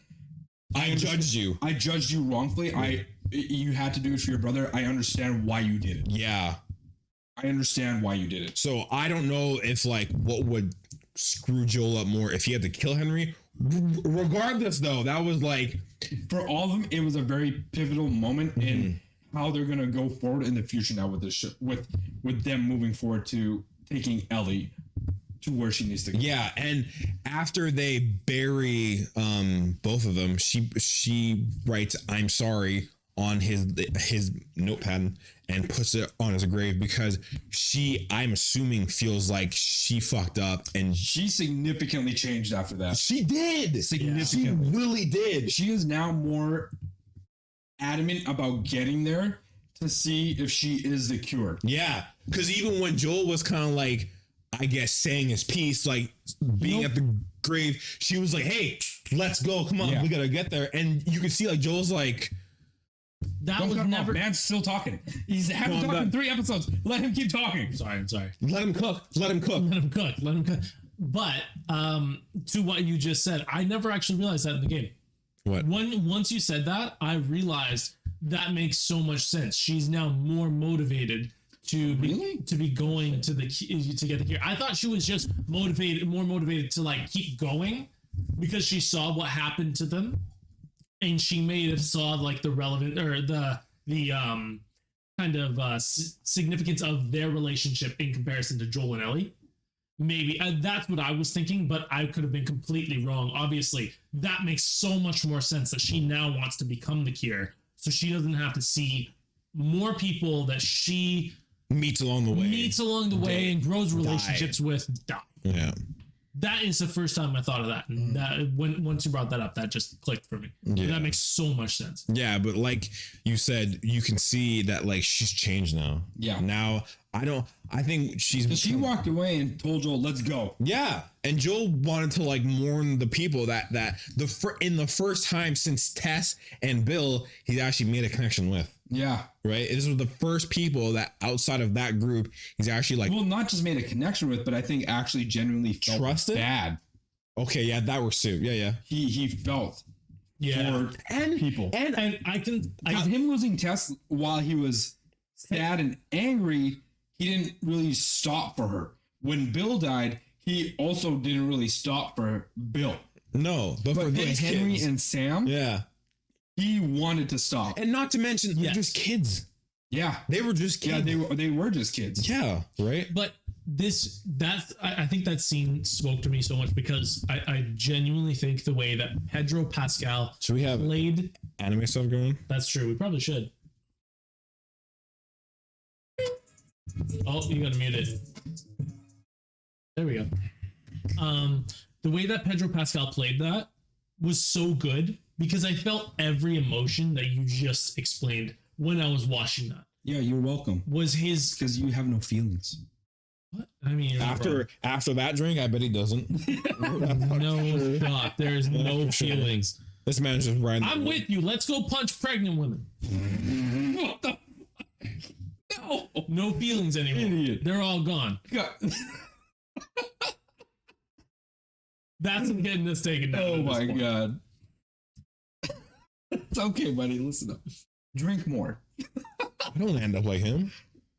I judged you. I judged you wrongfully. You had to do it for your brother. I understand why you did it. Yeah. I understand why you did it. So I don't know if like what would screw Joel up more if he had to kill Henry. Regardless, though, that was like For all of them, it was a very pivotal moment in how they're gonna go forward in the future now with this with them moving forward to taking Ellie to where she needs to go. yeah. And after they bury both of them, she writes "I'm sorry" on his notepad and puts it on his grave because I'm assuming feels like she fucked up and She significantly changed after that. she did. Significantly. She really did. She is now more adamant about getting there to see if she is the cure. Yeah, because even when Joel was kind of like, I guess, saying his piece, like being Nope. at the grave, she was like, "Hey, let's go! Come on, Yeah. we gotta get there." And you can see like Joel's like, That Don't was cut him off. never. Man's still talking. He's No, haven't I'm talked in done. 3 episodes. Let him keep talking. I'm sorry. "Let him cook, let him cook." Let him cook. Let him cook. But to what you just said, I never actually realized that in the game. What? Once you said that, I realized that makes so much sense. She's now more motivated to be going to to get the cure. I thought she was just more motivated to like keep going because she saw what happened to them, and she may have saw like the relevant or the kind of significance of their relationship in comparison to Joel and Ellie. Maybe that's what I was thinking, but I could have been completely wrong. Obviously, that makes so much more sense that she now wants to become the cure, so she doesn't have to see more people that she Meets along the way. and grows relationships with die. Yeah. That is the first time I thought of that. And that once you brought that up, that just clicked for me. Yeah. That makes so much sense. Yeah, but like you said, you can see that like she's changed now. Yeah. Now I think She walked away and told Joel, "Let's go." Yeah, and Joel wanted to like mourn the people that in the first time since Tess and Bill he's actually made a connection with. Yeah. Right, this was the first people that outside of that group he's actually like Well, not just made a connection with, but I think actually genuinely felt Trusted? bad. okay, yeah, that was Sue. Yeah. He felt Yeah. for And people. And I Because him losing Tess while he was sad and angry, he didn't really stop for her. When Bill died, he also didn't really stop for Bill. No, but for But these Henry kids, and Sam, yeah, he wanted to stop. and not to mention they're just kids. Yeah. They were just kids. Yeah, they were just kids. Yeah, right. But I think that scene spoke to me so much because I genuinely think the way that Pedro Pascal Should we have played. anime stuff going? That's true. We probably should. Oh, you gotta mute it. There we go. The way that Pedro Pascal played that was so good because I felt every emotion that you just explained when I was watching that. Yeah, you're welcome. Was his Because you have no feelings. what? I mean, After that drink, I bet he doesn't. no shot. There's no feelings. This man's just riding. I'm with you. Let's go punch pregnant women. What the? No. No feelings anymore. Idiot. They're all gone. God. That's getting this taken down. Oh at this my point. God. It's okay, buddy. Listen up. Drink more. I don't end up like him.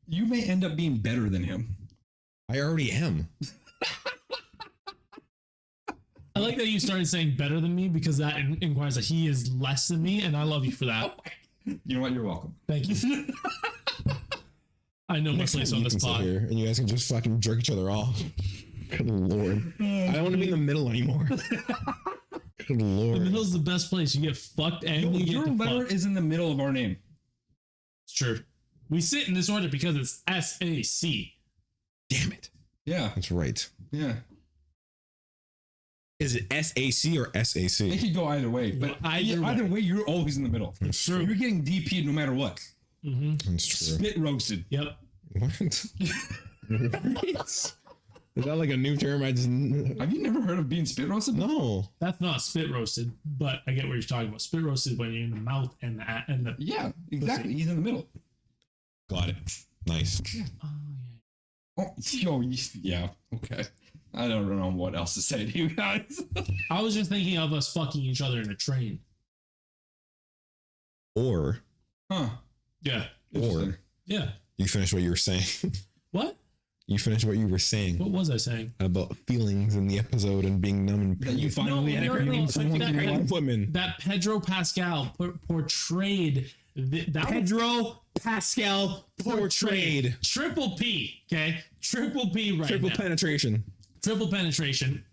You may end up being better than him. I already am. I like that you started saying better than me because that inquires that he is less than me, and I love you for that. You know what? You're welcome. Thank you. I know my place on You this can sit pod. here and you guys can just fucking jerk each other off. Good lord. I don't want to be in the middle anymore. Good The lord. middle's the best place. You get fucked and you Your get letter fucked. is in the middle of our name. It's true. We sit in this order because it's SAC. Damn it. Yeah. That's right. Yeah. Is it SAC or It SAC? could go either way, but Either either way, you're always in the middle. That's true. You're getting DP'd no matter what. Mm-hmm. That's true. Spit roasted. Yep. What? Is that like a new term? I just Have you never heard of being spit roasted? no. That's not spit roasted, but I get what you're talking about. Spit roasted when you're in the mouth and the Yeah, exactly. He's in the middle. Got it. Nice. oh, Oh, yeah. Okay. I don't know what else to say to you guys. yeah. I was just thinking of us fucking each other in a train. Or Huh. Yeah. Interesting. Yeah. you finish what you were saying. What? You finished what you were saying What was I saying? about feelings in the episode and being numb and That you finally No, had no, your no, name no, someone that- in your a lot life. of women. That Pedro Pascal portrayed that Pedro Pascal portrayed Triple P, okay? Triple P right triple now. penetration. Triple penetration.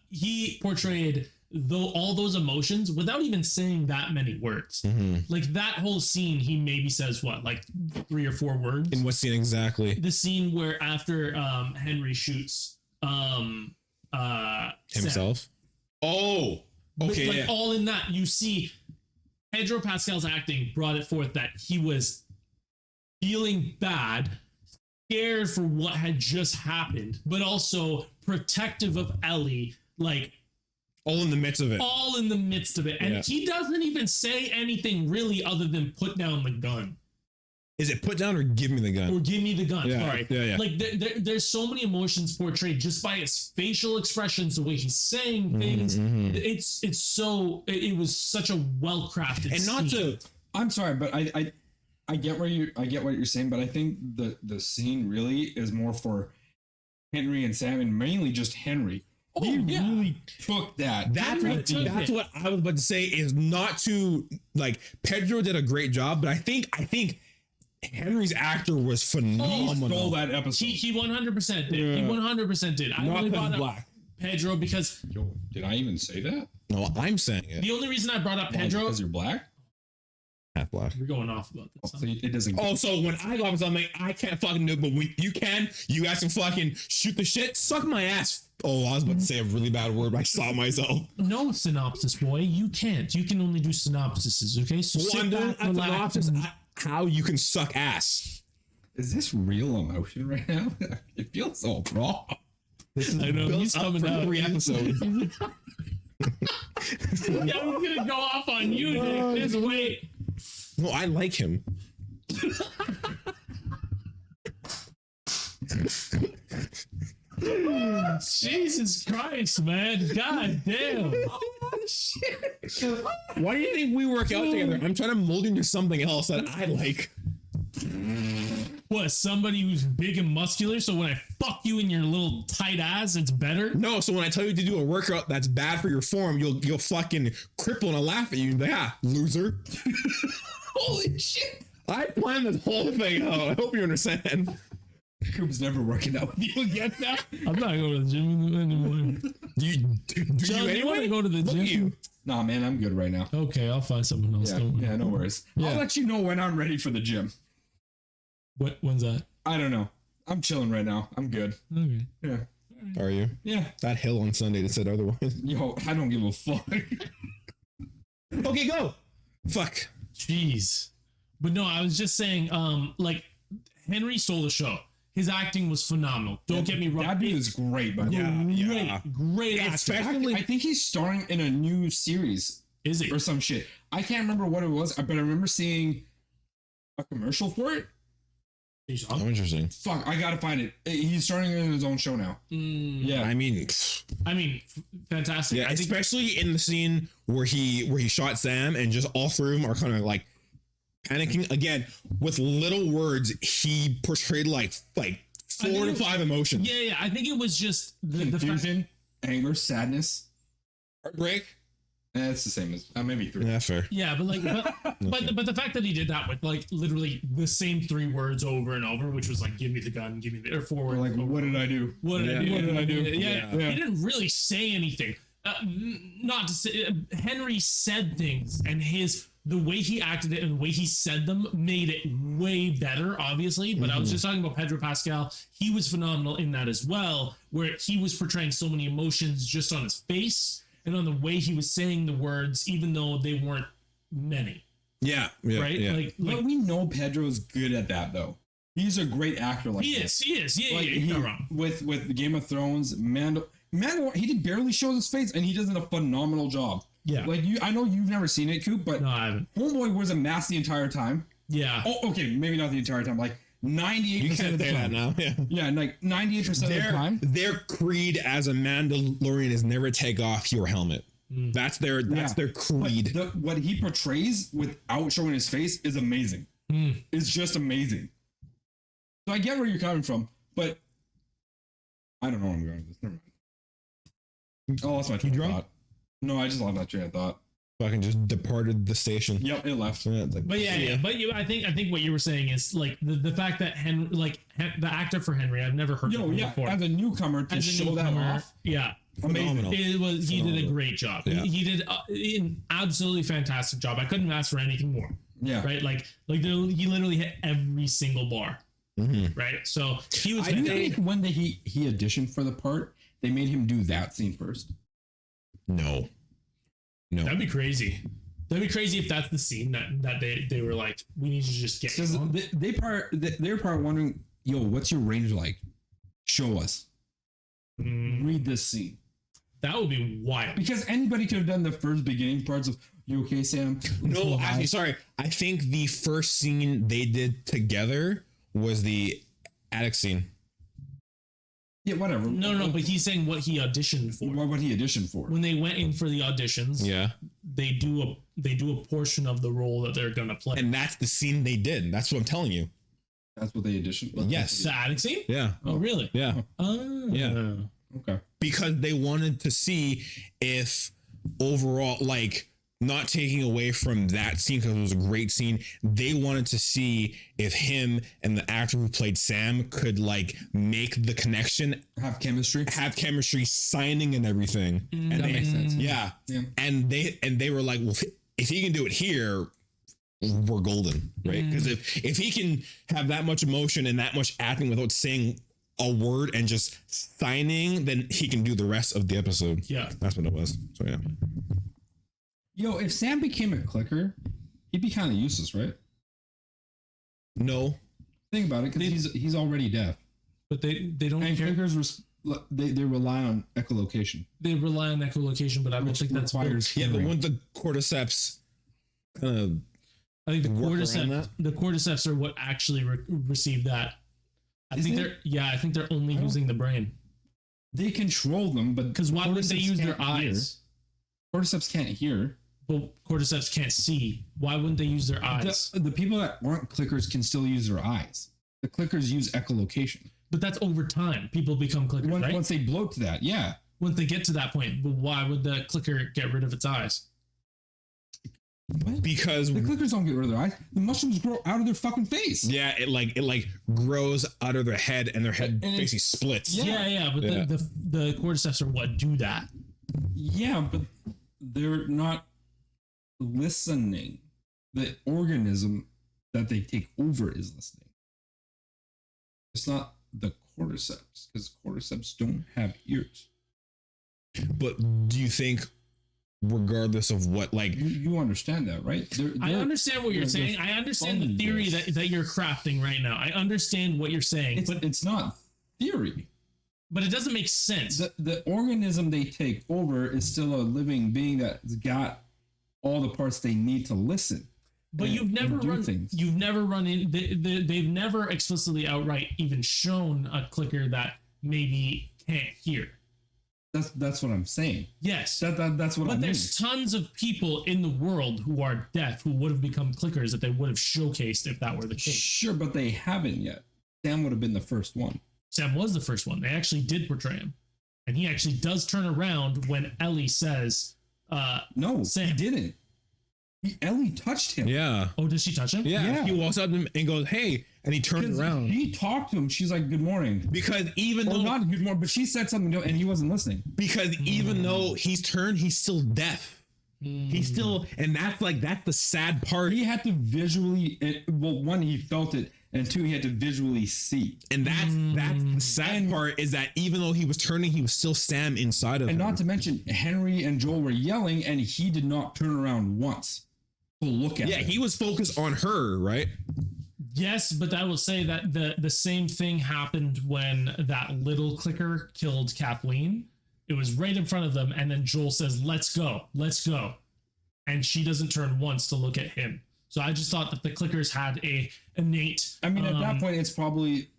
He portrayed all those emotions without even saying that many words. Like that whole scene, he maybe says what, like 3 or 4 words? In what scene exactly? The scene where after Henry shoots Sam. Himself? Oh, okay. Like Yeah. all in that, you see Pedro Pascal's acting brought it forth that he was feeling bad, scared for what had just happened, but also protective of Ellie, like All in the midst of it. all in the midst of it. And Yeah. he doesn't even say anything really other than put down the gun Is it put down or give me the gun? or give me the gun. Yeah, Sorry. yeah. Like there's so many emotions portrayed just by his facial expressions, the way he's saying things. Mhm. It was such a well crafted And not to I'm sorry, but I get what you're saying, but I think the scene really is more for Henry and Sam, and mainly just Henry. Oh, He yeah. really took that. that's Henry what, took that's it. what I was about to say is not to like Pedro did a great job, but I think Henry's actor was He phenomenal. stole that episode. He 100% did. He Yeah. 100% did. I Not only 'cause brought he's up black. Pedro because Yo, did I even say that? No, I'm saying it. the only reason I brought up Pedro. Because you're black? Half black. We're going off about this. So it doesn't. Oh, so when I go up with something, I can't fucking do it, but when you can, you guys can fucking shoot the shit, suck my ass. Oh, I was about to say a really bad word, but I saw myself. No synopsis, boy. You can't. You can only do synopsises, okay? So Well, sit I'm doing back, a relax. synopsis how you can suck ass. Is this real emotion right now? It feels so raw. This is I know, built he's up coming for out. 3 episodes. Yeah, I'm gonna go off on you, Nick. Just wait. No, I like him. Jesus Christ, man. God damn. Why do you think we work out together? I'm trying to mold you into something else that I like. What, somebody who's big and muscular, so when I fuck you in your little tight ass, it's better. No, so when I tell you to do a workout that's bad for your form, you'll fucking cripple and I'll laugh at you. Yeah, loser. Holy shit. I planned this whole thing out. I hope you understand. Coop's never working out with you again now. I'm not going to the gym anymore. Do John, you do you want to go to the Look gym? at you. Nah, man, I'm good right now. Okay, I'll find someone else. Yeah, Don't worry. yeah, no worries. Yeah. I'll let you know when I'm ready for the gym. When's that? I don't know. I'm chilling right now. I'm good. Okay. Yeah. Are you? Yeah. That hill on Sunday that said otherwise. Yo, I don't give a fuck. Okay, go. Fuck. Jeez. But no, I was just saying, like, Henry stole the show. His acting was phenomenal. Don't get me wrong. That dude is great, by the way. Great acting. Especially I think he's starring in a new series Is it? or some shit. I can't remember what it was, but I remember seeing a commercial for it. Oh, interesting. Fuck, I gotta find it. He's starting in his own show now. Yeah. I mean, Fantastic. yeah, I think especially in the scene where he shot Sam and just all three of them are kind of like panicking again with little words. He portrayed like 4 to 5 emotions. Yeah. I think it was just the fact. Confusion, anger, sadness. Heartbreak. It's the same as maybe 3. Yeah, fair. Yeah, but like, but the fact that he did that with like literally the same 3 words over and over, which was like, "Give me the gun, give me the," or forward. Like, what did I do? What did I do? What did I do? Yeah. He didn't really say anything. Not to say Henry said things, and the way he acted it and the way he said them made it way better, obviously. But I was just talking about Pedro Pascal. He was phenomenal in that as well, where he was portraying so many emotions just on his face and on the way he was saying the words, even though they weren't many. Yeah. Right? Yeah. Like But we know Pedro's good at that, though. He's a great actor. Like he this. is. Yeah, Like, you're not wrong. with Game of Thrones, Mandalorian, he did barely show his face, and he does a phenomenal job. Yeah. Like I know you've never seen it, Coop, but No, I haven't. Homeboy wears a mask the entire time. Yeah. Oh, okay, maybe not the entire time. Like 98% You of can't the say that time. now. Yeah. Yeah, like 98% of the time. Their creed as a Mandalorian is never take off your helmet. That's their creed. But what he portrays without showing his face is amazing. It's just amazing. So I get where you're coming from, but I don't know where I'm going with this. Never mind. Oh, that's my train of drunk? thought. No, I just lost that train of thought. Fucking just departed the station. Yep, it left. Yeah, it's like, But I think what you were saying is like the fact that Henry, like the actor for Henry, I've never heard of him before. As a newcomer to As a show that newcomer, off. yeah, phenomenal. he did a great job. Yeah. He did an absolutely fantastic job. I couldn't ask for anything more. Yeah. Right, he literally hit every single bar. Right, so he was. I think when he auditioned for the part, they made him do that scene first. No. That'd be crazy. That'd be crazy if that's the scene that they were like, we need to just get. Because they're part wondering, yo, what's your range like? Show us. Read this scene. That would be wild. Because anybody could have done the first beginning parts of, you okay, Sam? No, actually, sorry. I think the first scene they did together was the attic scene. Yeah, whatever. No, but he's saying what he auditioned for. What would he audition for? When they went in for the auditions, Yeah. they do a portion of the role that they're gonna play. And that's the scene they did. That's what I'm telling you. That's what they auditioned for? Yes. The attic scene? Yeah. Oh, really? Yeah. Oh, Yeah. Okay. Because they wanted to see if overall, like, not taking away from that scene because it was a great scene, they wanted to see if him and the actor who played Sam could like make the connection, Have chemistry. signing and everything. And That they, makes sense. Yeah. Yeah. And they were like, well, if he can do it here, we're golden, right? Because if he can have that much emotion and that much acting without saying a word and just signing, then he can do the rest of the episode. Yeah. That's what it was. So yeah. Yo, if Sam became a clicker, he'd be kind of useless, right? No. Think about it, because he's already deaf. But they don't And care. clickers, they rely on echolocation. They rely on echolocation, but I don't think that's requires Yeah, but hearing. when the cordyceps kind of I think the work around cordyceps are what actually receive that. I think they're only using the brain. They control them, but Because why would they cordyceps use their can't hear. eyes? Cordyceps can't hear. But cordyceps can't see. Why wouldn't they use their eyes? The people that aren't clickers can still use their eyes. The clickers use echolocation. But that's over time. People become clickers, right? Once they bloat to that, yeah. Once they get to that point, but why would the clicker get rid of its eyes? What? Because The clickers don't get rid of their eyes. The mushrooms grow out of their fucking face. yeah, it grows out of their head, and their head And it- basically splits. Yeah, but Yeah. the cordyceps are what do that. Yeah, but they're not listening. The organism that they take over is listening. It's not the cordyceps, because cordyceps don't have ears. But do you think, regardless of what, like, You understand that, right? I understand what you're they're saying. I understand the theory that you're crafting right now. I understand what you're saying, But it's not theory. but it doesn't make sense. The organism they take over is still a living being that's got all the parts they need to listen. But and- you've never and do run. things. You've never run in. They've never explicitly outright even shown a clicker that maybe can't hear. That's what I'm saying. Yes, That's what I but mean. there's tons of people in the world who are deaf who would have become clickers that they would have showcased if that were the case. Sure, but they haven't yet. Sam would have been the first one. Sam was the first one. They actually did portray him, and he actually does turn around when Ellie says, No, Sam. he didn't. Ellie touched him. yeah, "Oh, did she touch him?" Yeah. he walks up to him and goes, "Hey," and he turns 'Cause around He talked to him. She's like, "Good morning." because even Or though not good morning, but she said something to him and he wasn't listening. even though he's turned, he's still deaf. He's still, and that's the sad part. He had to visually, well, one, he felt it, and two, he had to visually see. And that's the sad part, is that even though he was turning, he was still Sam inside of And him. not to mention, Henry and Joel were yelling, and he did not turn around once to look at yeah, them. he was focused on her, right? Yes, but I will say that the same thing happened when that little clicker killed Kathleen. It was right in front of them, and then Joel says, let's go," and she doesn't turn once to look at him. So I just thought that the clickers had a innate. I mean, at that point, it's probably.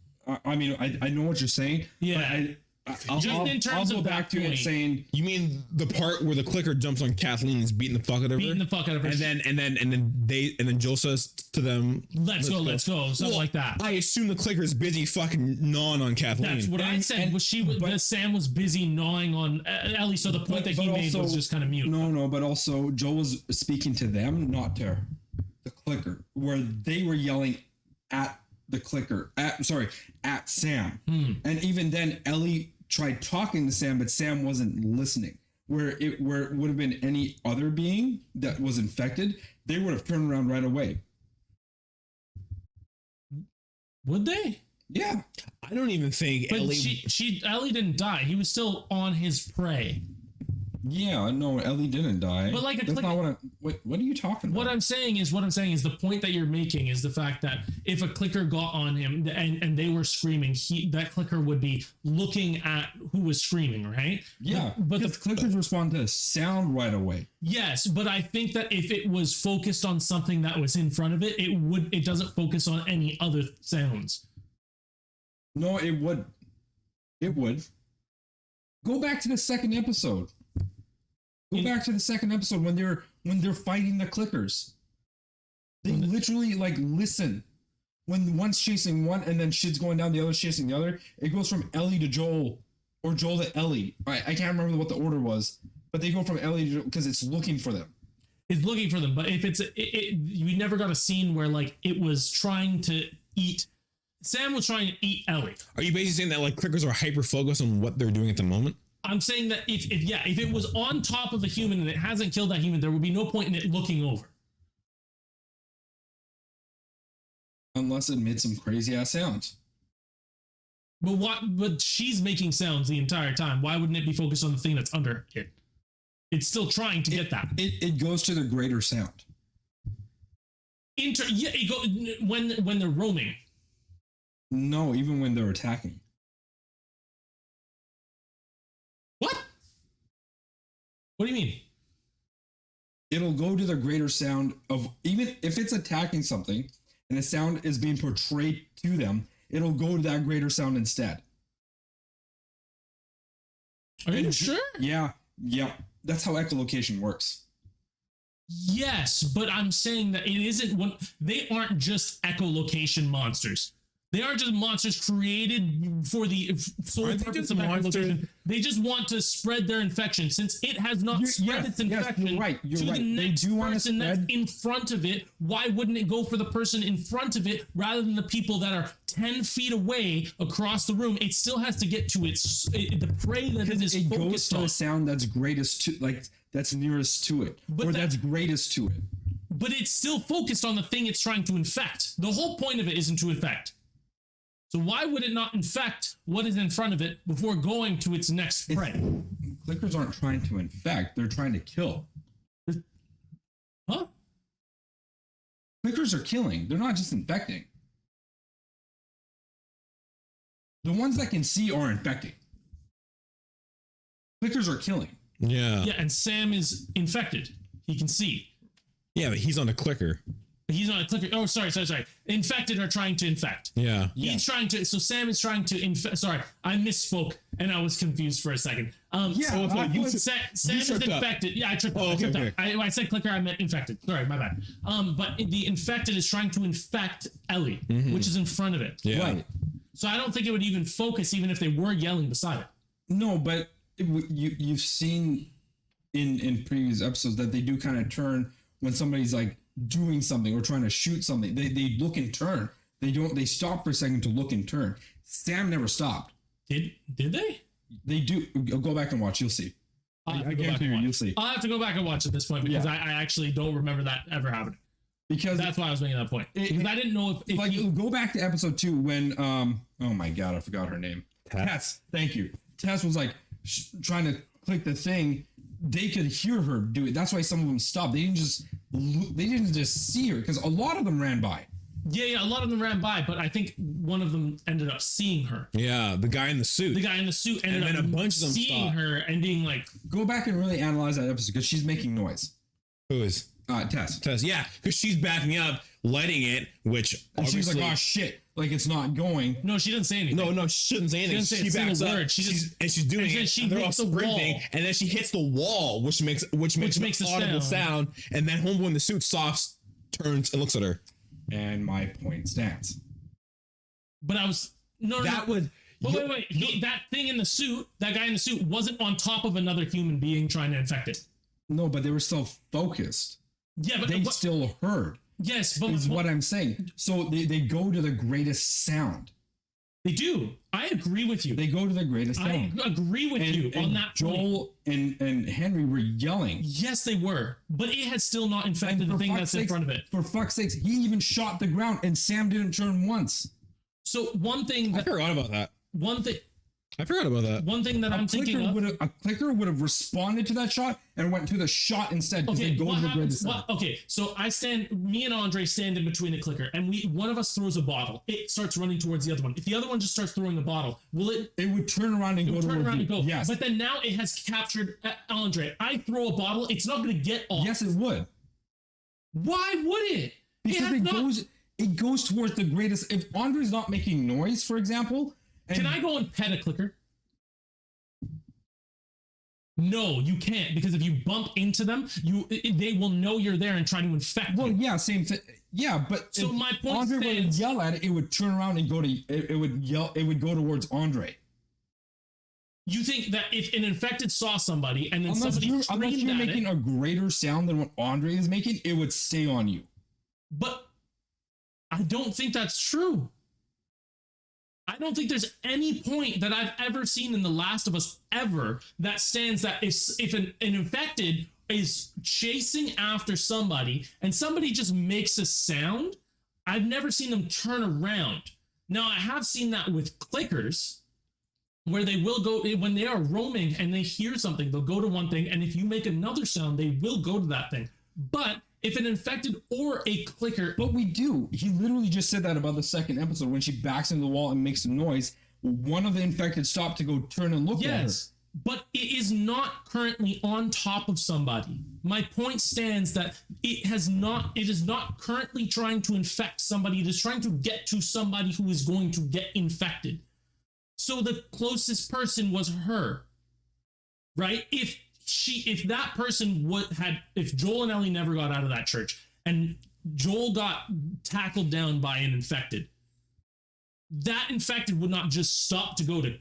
I mean, I know what you're saying. Yeah. But I'll in terms go of back that to it point. saying, You mean the part where the clicker jumps on Kathleen and is beating the fuck out of her? beating the fuck out of her. and then Joel says to them, let's go, something like that. I assume the clicker's busy fucking gnawing on Kathleen. That's what I And- said. and- Was but- Sam was busy gnawing on Ellie, so the point that he made was just kind of mute. No, but also Joel was speaking to them, not to the clicker, where they were yelling at the clicker, at Sam. And even then, Ellie tried talking to Sam, but Sam wasn't listening. Where it would have been any other being that was infected, they would have turned around right away. Would they? Yeah. I don't even think But Ellie. Ellie didn't die. He was still on his prey. Yeah, no, Ellie didn't die. But like a that's clicker- not what what are you talking about? What I'm saying is the point that you're making is the fact that if a clicker got on him and they were screaming, that clicker would be looking at who was screaming, right? Yeah, but because clickers respond to sound right away. Yes, but I think that if it was focused on something that was in front of it, it doesn't focus on any other sounds. No, it would. It would. Go back to the second episode. Go back to the second episode when they're fighting the clickers. They literally listen. When one's chasing one and then shit's going down, the other's chasing the other. It goes from Ellie to Joel, or Joel to Ellie. I can't remember what the order was, but they go from Ellie to Joel because it's looking for them. It's looking for them, but if you never got a scene where it was trying to eat. Sam was trying to eat Ellie. Are you basically saying that clickers are hyper focused on what they're doing at the moment? I'm saying that if it was on top of a human and it hasn't killed that human, there would be no point in it looking over. Unless it made some crazy ass sounds. But she's making sounds the entire time. Why wouldn't it be focused on the thing that's under it? It's still trying to get that. It goes to the greater sound. When they're roaming. No, even when they're attacking. What? What do you mean? It'll go to the greater sound of, even if it's attacking something and the sound is being portrayed to them, it'll go to that greater sound instead. Are you sure? Yeah. That's how echolocation works. Yes, but I'm saying that it isn't they aren't just echolocation monsters. They aren't just monsters created for the sole Aren't they purpose just of monsters? echolocation. They just want to spread their infection. Since it has not spread its infection you're right. to the They next do want to person that's spread. in front of it, why wouldn't it go for the person in front of it rather than the people that are 10 feet away across the room? It still has to get to the prey that it is It goes focused to on. the sound that's greatest to, like, that's nearest to it, But or that- that's greatest to it. But it's still focused on the thing it's trying to infect. The whole point of it isn't to infect. So why would it not infect what is in front of it before going to its next prey? Clickers aren't trying to infect; they're trying to kill. Huh? Clickers are killing. They're not just infecting. The ones that can see are infecting. Clickers are killing. Yeah. Yeah, and Sam is infected. He can see. Yeah, but he's on a clicker. He's not a clicker. Oh, sorry. Infected are trying to infect. Yeah. He's trying to. So Sam is trying to infect. Sorry, I misspoke and I was confused for a second. Sam is tripped up. infected. Yeah, I tripped up. Oh, I tripped okay, up. I said clicker. I meant infected. Sorry, my bad. But the infected is trying to infect Ellie, which is in front of it. Yeah. Right. So I don't think it would even focus, even if they were yelling beside it. No, but you've seen in previous episodes that they do kind of turn when somebody's like doing something or trying to shoot something. They look and turn. They stop for a second to look and turn. Sam never stopped. Did they? They do. Go back and watch. You'll see. I'll have to I go back guarantee and you, watch. you'll see. I'll have to go back and watch at this point because I actually don't remember that ever happening. Because That's why I was making that point. Because I didn't know if like he, go back to episode 2 when oh my god, I forgot her name. Tess. Thank you. Tess was like trying to click the thing. They could hear her do it. That's why some of them stopped. They didn't just see her because a lot of them ran by. Yeah, a lot of them ran by, but I think one of them ended up seeing her. Yeah, the guy in the suit. The guy in the suit ended And then up a bunch of them seeing stopped. her and being like, Go back and really analyze that episode because she's making noise. Who is? Tess. Tess. Yeah, because she's backing up, lighting it, which And she's like, obviously- oh shit, like it's not going. no, she didn't say anything. No, she shouldn't say anything. She She, didn't say a backs single up. word. She's doing and then it. she and they're all hits the sprinting, wall. and then she hits the wall, which makes makes an the audible sound. sound. And then homeboy in the suit stops, turns, and looks at her. And my point stands. But I was no. That was. But wait. That thing in the suit, that guy in the suit, wasn't on top of another human being trying to infect it. No, but they were still focused. Yeah, but They still heard. yes, but Is what I'm saying. So they go to the greatest sound. they do. I agree with you. They go to the greatest I sound. agree with you on that point. Joel and Henry were yelling. Yes, they were, but it had still not infected And the for thing fuck's that's in sakes- front of it. For fuck's sakes, he even shot the ground and Sam didn't turn once. So one thing I forgot about that. one thing that I'm thinking of. A clicker would have responded to that shot and went to the shot instead because Okay, they go what to the happens? greatest sound. Okay, so me and Andre stand in between the clicker, and one of us throws a bottle. It starts running towards the other one. If the other one just starts throwing a bottle, will it? It would turn around and It go will turn towards around you. and go. Yes. But then now it has captured Andre. I throw a bottle. It's not going to get off. Yes, it would. Why would it? Because it goes towards the greatest. If Andre's not making noise, for example, and Can I go and pet a clicker? No, you can't, because if you bump into them, they will know you're there and try to infect well, you. yeah, same thing. Yeah, but So if my point Andre would stands- yell at it, it would turn around and go to it would yell. It would go towards Andre. You think that if an infected saw somebody and then Unless somebody you're screamed at making it, a greater sound than what Andre is making, it would stay on you. but I don't think that's true. I don't think there's any point that I've ever seen in The Last of Us ever that stands that if an infected is chasing after somebody and somebody just makes a sound, I've never seen them turn around. Now, I have seen that with clickers where they will go when they are roaming and they hear something, they'll go to one thing, and if you make another sound, they will go to that thing. But if an infected or a clicker, But we do. He literally just said that about the second episode when she backs into the wall and makes a noise. One of the infected stopped to go turn and look at her. yes, but it is not currently on top of somebody. My point stands that it is not currently trying to infect somebody. It is trying to get to somebody who is going to get infected. So the closest person was her, right? If that person if Joel and Ellie never got out of that church and Joel got tackled down by an infected, that infected would not just stop to go to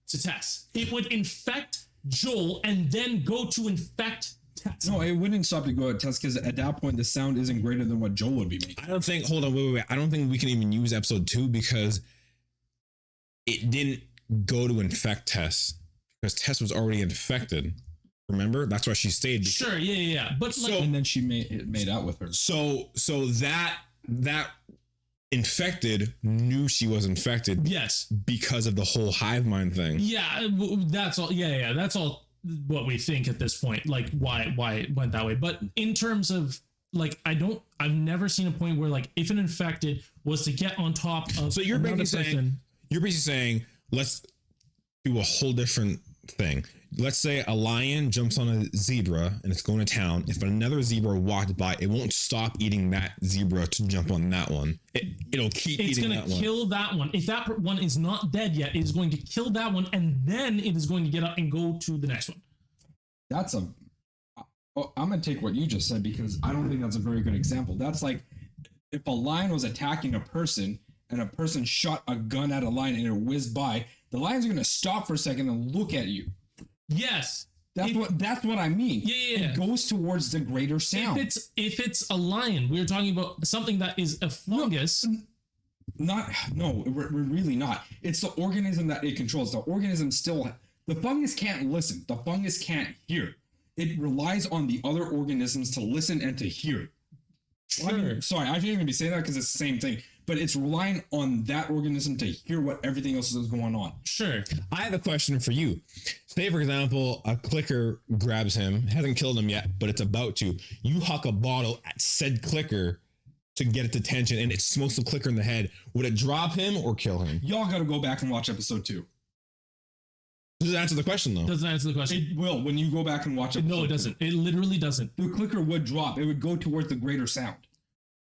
Tess. It would infect Joel and then go to infect Tess. No, it wouldn't stop to go to Tess because at that point the sound isn't greater than what Joel would be making. I don't think. Hold on, wait. I don't think we can even use episode 2 because it didn't go to infect Tess because Tess was already infected. Remember, that's why she stayed. Sure, yeah. But like, And then she made out with her. So that infected knew she was infected. yes, Because of the whole hive mind thing. yeah, that's all. Yeah, that's all what we think at this point. Like why it went that way. But in terms of like, I've never seen a point where like if an infected was to get on top of So you're another basically saying, let's do a whole different thing. Let's say a lion jumps on a zebra and it's going to town. If another zebra walked by, it won't stop eating that zebra to jump on that one. It'll keep eating that one. It's going to kill that one. If that one is not dead yet, it is going to kill that one, and then it is going to get up and go to the next one. I'm going to take what you just said because I don't think that's a very good example. That's like if a lion was attacking a person and a person shot a gun at a lion and it whizzed by, the lions are going to stop for a second and look at you. Yes. That's what I mean. Yeah. It goes towards the greater sound. If it's a lion, we're talking about something that is a fungus. We're really not. It's the organism that it controls. The organism the fungus can't listen. The fungus can't hear. It relies on the other organisms to listen and to hear. Sure. I mean, sorry, I shouldn't even be saying that because it's the same thing. But it's relying on that organism to hear what everything else is going on. Sure. I have a question for you. Say, for example, a clicker grabs him, hasn't killed him yet, but it's about to. You huck a bottle at said clicker to get its attention, and it smokes the clicker in the head. Would it drop him or kill him? Y'all got to go back and watch episode 2. Does it answer the question, though? Doesn't answer the question. It will when you go back and watch episode 2. No, it doesn't. It literally doesn't. The clicker would drop. It would go towards the greater sound.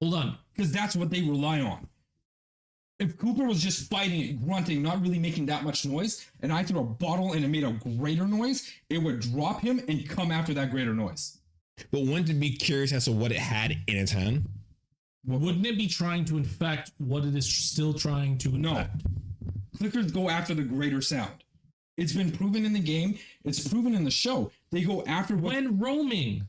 Hold on. Because that's what they rely on. If Cooper was just fighting it, grunting, not really making that much noise, and I threw a bottle and it made a greater noise, it would drop him and come after that greater noise. But wouldn't it be curious as to what it had in its hand? Wouldn't it be trying to infect what it is still trying to infect? No. Clickers go after the greater sound. It's been proven in the game. It's proven in the show. They go after when roaming.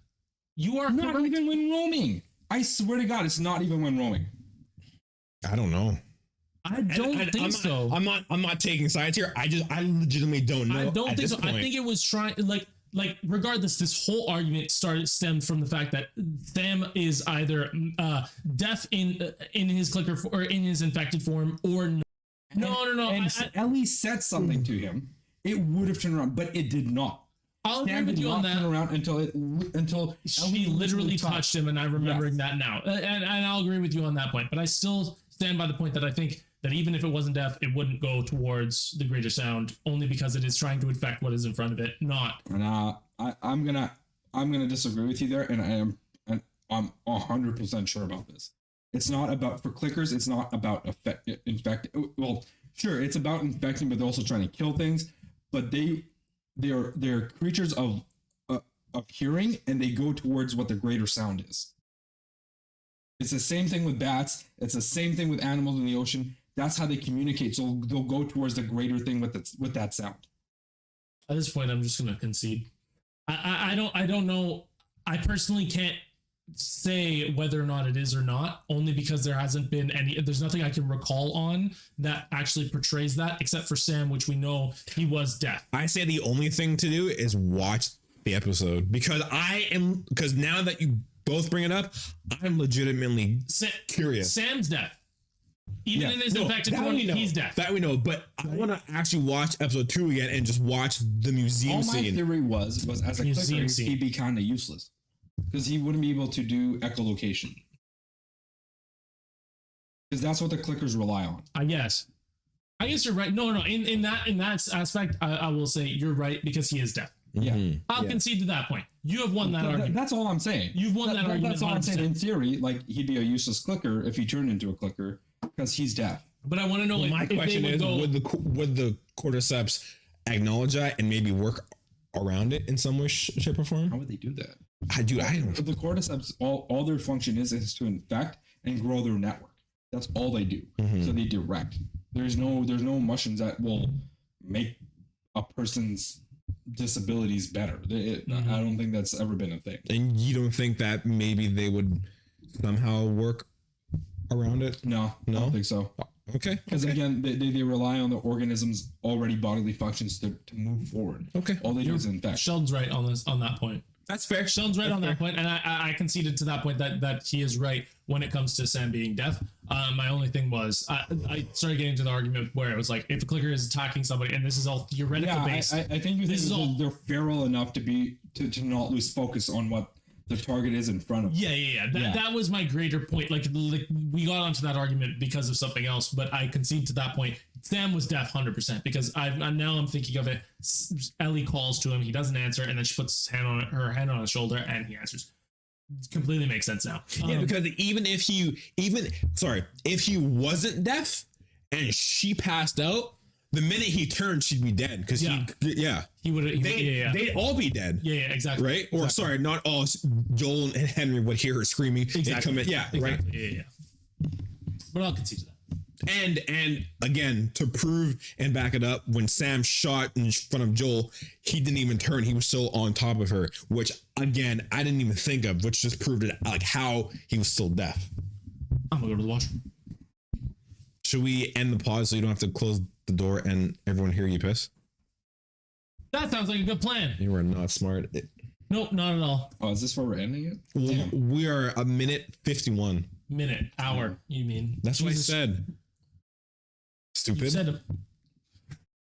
You are not correct. even when roaming. I swear to God, it's not even when roaming. I don't know. I don't think so. I'm not taking sides here. I legitimately don't know. I don't think so. Point. I think it was trying like regardless, this whole argument stemmed from the fact that Sam is either deaf in his clicker or in his infected form or no. And Ellie said something to him. It would have turned around, but it did not. I'll agree with you on that. Turn around until she literally touched him, and I'm remembering that now. And I'll agree with you on that point. But I still stand by the point that I think that even if it wasn't deaf, it wouldn't go towards the greater sound, only because it is trying to infect what is in front of it, not. And I'm gonna disagree with you there, and I'm 100% sure about this. It's not about, for clickers, it's not about infect. Well, sure, it's about infecting, but they're also trying to kill things. But they're creatures of hearing, and they go towards what the greater sound is. It's the same thing with bats. It's the same thing with animals in the ocean. That's how they communicate. So they'll go towards the greater thing with that sound. At this point, I'm just going to concede. I don't know. I personally can't say whether or not it is or not, only because there's nothing I can recall on that actually portrays that, except for Sam, which we know he was deaf. I say the only thing to do is watch the episode because now that you both bring it up, I'm legitimately curious. Sam's deaf. Even in his infected form, he's deaf. That we know, but I want to actually watch episode 2 again and just watch the museum scene. All my theory was as a clicker, he'd be kind of useless because he wouldn't be able to do echolocation. Because that's what the clickers rely on. I guess you're right. No. In that aspect, I will say you're right because he is deaf. Yeah, I'll concede to that point. You have won that argument. That's all I'm saying. You've won that argument. That's all I'm saying. In theory, like he'd be a useless clicker if he turned into a clicker because he's deaf. But I want to know. My question is: would the cordyceps acknowledge that and maybe work around it in some way, shape, or form? How would they do that? I don't. The cordyceps, all their function is to infect and grow their network. That's all they do. Mm-hmm. So they direct. There's no mushrooms that will make a person's disabilities better. I don't think that's ever been a thing. And you don't think that maybe they would somehow work around it? No, I don't think so. Okay. Because again, they rely on the organism's already bodily functions to move forward. Okay. All they do is infect. Sheldon's right on that point. That's fair. Sheldon's right on that point, and I conceded to that point that he is right when it comes to Sam being deaf. My only thing was I started getting to the argument where it was like, if a clicker is attacking somebody, and this is all theoretical based. I think they're feral enough to not lose focus on what the target is in front of them. Yeah. That was my greater point. Like we got onto that argument because of something else, but I concede to that point. Sam was deaf 100% because I'm thinking of it. Ellie calls to him, he doesn't answer, and then she puts her hand on his shoulder, and he answers. It completely makes sense now. Yeah, because if he wasn't deaf and she passed out, the minute he turned, she'd be dead. Because he would. They'd all be dead. Yeah, exactly. Right? Or exactly. sorry, not all. Joel and Henry would hear her screaming. Exactly. Come in. Yeah, exactly. right. Yeah. But I'll concede to that. And again, to prove and back it up, when Sam shot in front of Joel, he didn't even turn. He was still on top of her, which again, I didn't even think of, which just proved it, like how he was still deaf. I'm gonna go to the washroom. Should we end the pause so you don't have to close the door and everyone hear you piss? That sounds like a good plan. You were not smart. Nope, not at all. Oh, is this where we're ending it? We are a minute 51. Hour, you mean? That's what I said. Stupid. You said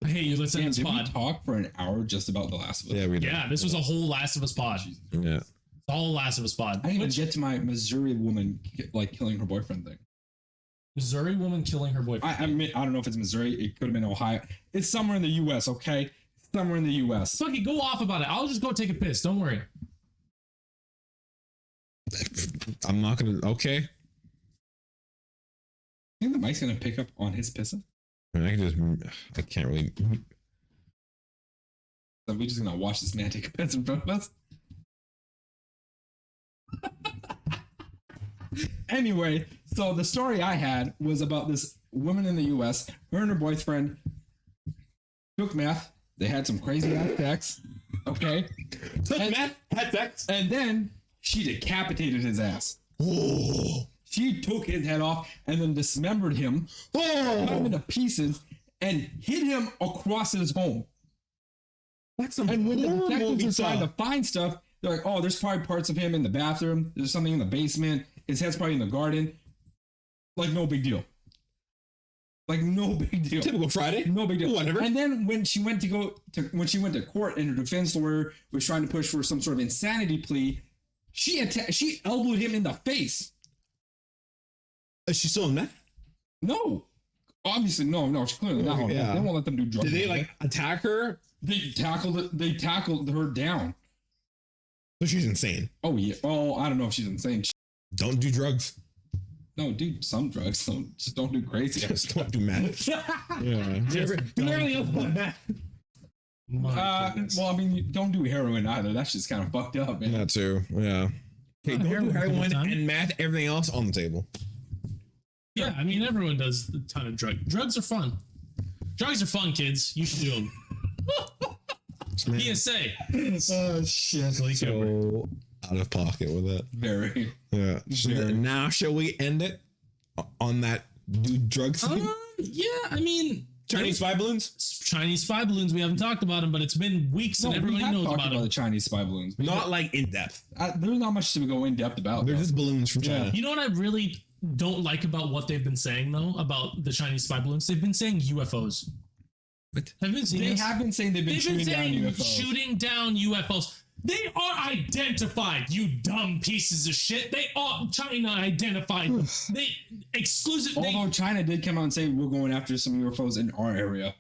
I hate you. Let's end this Did we pod. talk for an hour just about The Last of Us? Yeah, we did. Yeah, this was a whole Last of Us pod. Yeah. It's a whole Last of Us pod. I didn't even get to my Missouri woman killing her boyfriend thing. Missouri woman killing her boyfriend. I mean, I don't know if it's Missouri. It could have been Ohio. It's somewhere in the U.S. Okay, somewhere in the U.S. Fuck it, go off about it. I'll just go take a piss. Don't worry. I'm not gonna. Okay. I think the mic's gonna pick up on his pissing. I mean, I can't really. So we're just gonna watch this man take a piss in front of us. Anyway, so the story I had was about this woman in the U.S. Her and her boyfriend took meth. They had some crazy ass sex. Okay. Took meth, had sex, and then she decapitated his ass. Oh. She took his head off and then dismembered him, cut him into pieces, and hid him across his home. That's some and when the horrible detectives are trying to stuff. find stuff, they're like, oh, there's probably parts of him in the bathroom. There's something in the basement. His head's probably in the garden. Like, no big deal. Like, no big deal. Typical Friday. No big deal. Whatever. And then when she went to court and her defense lawyer was trying to push for some sort of insanity plea, she elbowed him in the face. Is she still in meth? No. Obviously, no. She's clearly not. Yeah. They won't let them do drugs. Did they attack her? They tackled her down. So she's insane. Oh yeah. Oh, I don't know if she's insane. Don't do drugs. No, do some drugs. Just don't do crazy. Just don't do meth. Yeah. Do everything else but meth. Well, I mean, don't do heroin either. That's just kind of fucked up, man. That too. Yeah. Okay, don't do heroin and meth. Everything else on the table. Yeah, I mean, everyone does a ton of drugs. Drugs are fun. Drugs are fun, kids. You should do them. PSA. Oh shit! So out of pocket with it. Very. Yeah. Now, shall we end it on that do drugs thing? Yeah, I mean, Chinese spy balloons? Chinese spy balloons. We haven't talked about them, but it's been weeks and everybody knows about them. The Chinese spy balloons. Not like in depth. There's not much to go in depth about. They're just balloons from China. You know what I really don't like about what they've been saying though about the Chinese spy balloons? They've been saying UFOs. What? Have you seen They this? have been saying they've been shooting down UFOs. They are identified, you dumb pieces of shit. They are China identified. They exclusive. Although China did come out and say we're going after some UFOs in our area.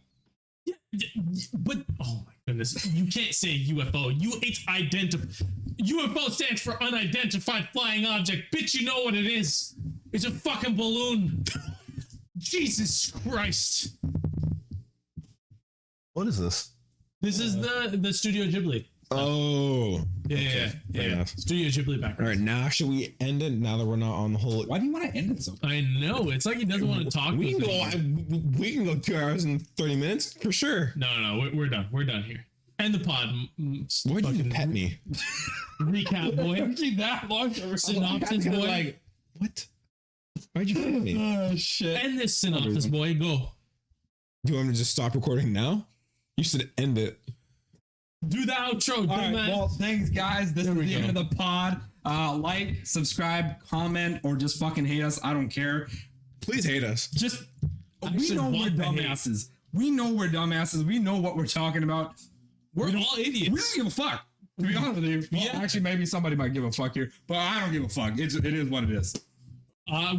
But oh my goodness, you can't say UFO. It's identified. UFO stands for unidentified flying object. Bitch, you know what it is. It's a fucking balloon. Jesus Christ. What is this? This is the Studio Ghibli. Oh. Yeah. enough. Studio Ghibli background. All right, now should we end it? Now that we're not on the whole. Why do you want to end it so? I know. It's like he doesn't want to talk. We with can me. go. We can go 2 hours and 30 minutes for sure. No. We're done. We're done here. End the pod. Why'd you Fucking pet me? Recap, boy. Keep that long. Synopsis, boy. Like, what? Why'd you pet me? Oh shit. End this synopsis, boy. Go. Do you want me to just stop recording now? You should end it. Do the outro, All right, dumbass. well, thanks, guys. This is we the go. end of the pod. Like, subscribe, comment, or just fucking hate us. I don't care. Please hate us. Just, I we should know we're want the hate. dumbasses. We know we're dumbasses. We know what we're talking about. We're all We don't idiots. give a fuck. To be honest with you. Well, Yeah. actually, maybe somebody might give a fuck here, but I don't give a fuck. It is what it is.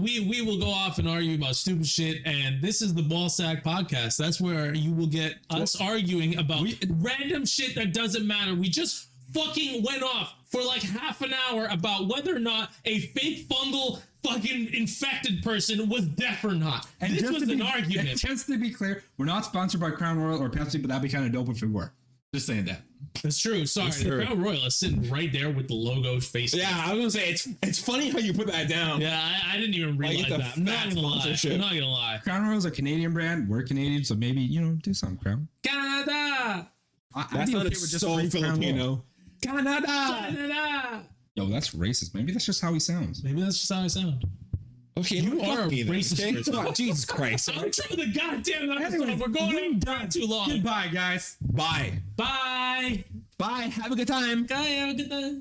We will go off and argue about stupid shit, and this is the Ball SAC podcast. That's where you will get us arguing about random shit that doesn't matter. We just fucking went off for like half an hour about whether or not a fake fungal fucking infected person was deaf or not. And this just was to an be- argument. Just to be clear, we're not sponsored by Crown Royal or Pepsi, but that'd be kind of dope if we were. Just saying that. That's true. Sorry, That's the true. Crown Royal is sitting right there with the logo face. Yeah, I was gonna say it's funny how you put that down. Yeah, I didn't even realize the that. I'm not fat gonna lie. sponsorship. I'm not gonna lie. Crown Royal's a Canadian brand. We're Canadian, so maybe, do something, Crown. Canada. I'd That be sounded okay with just so free Crown Royal. Filipino. Canada. Canada. Yo, that's racist. Maybe that's just how he sounds. Maybe that's just how I sound. Okay, You fuck are a me then, racist okay? person. Fuck, Jesus Christ. I'm trying the goddamn episode. Anyways, We're going on too long. Goodbye, guys. Bye. Bye. Bye. Have a good time. Bye. Have a good night.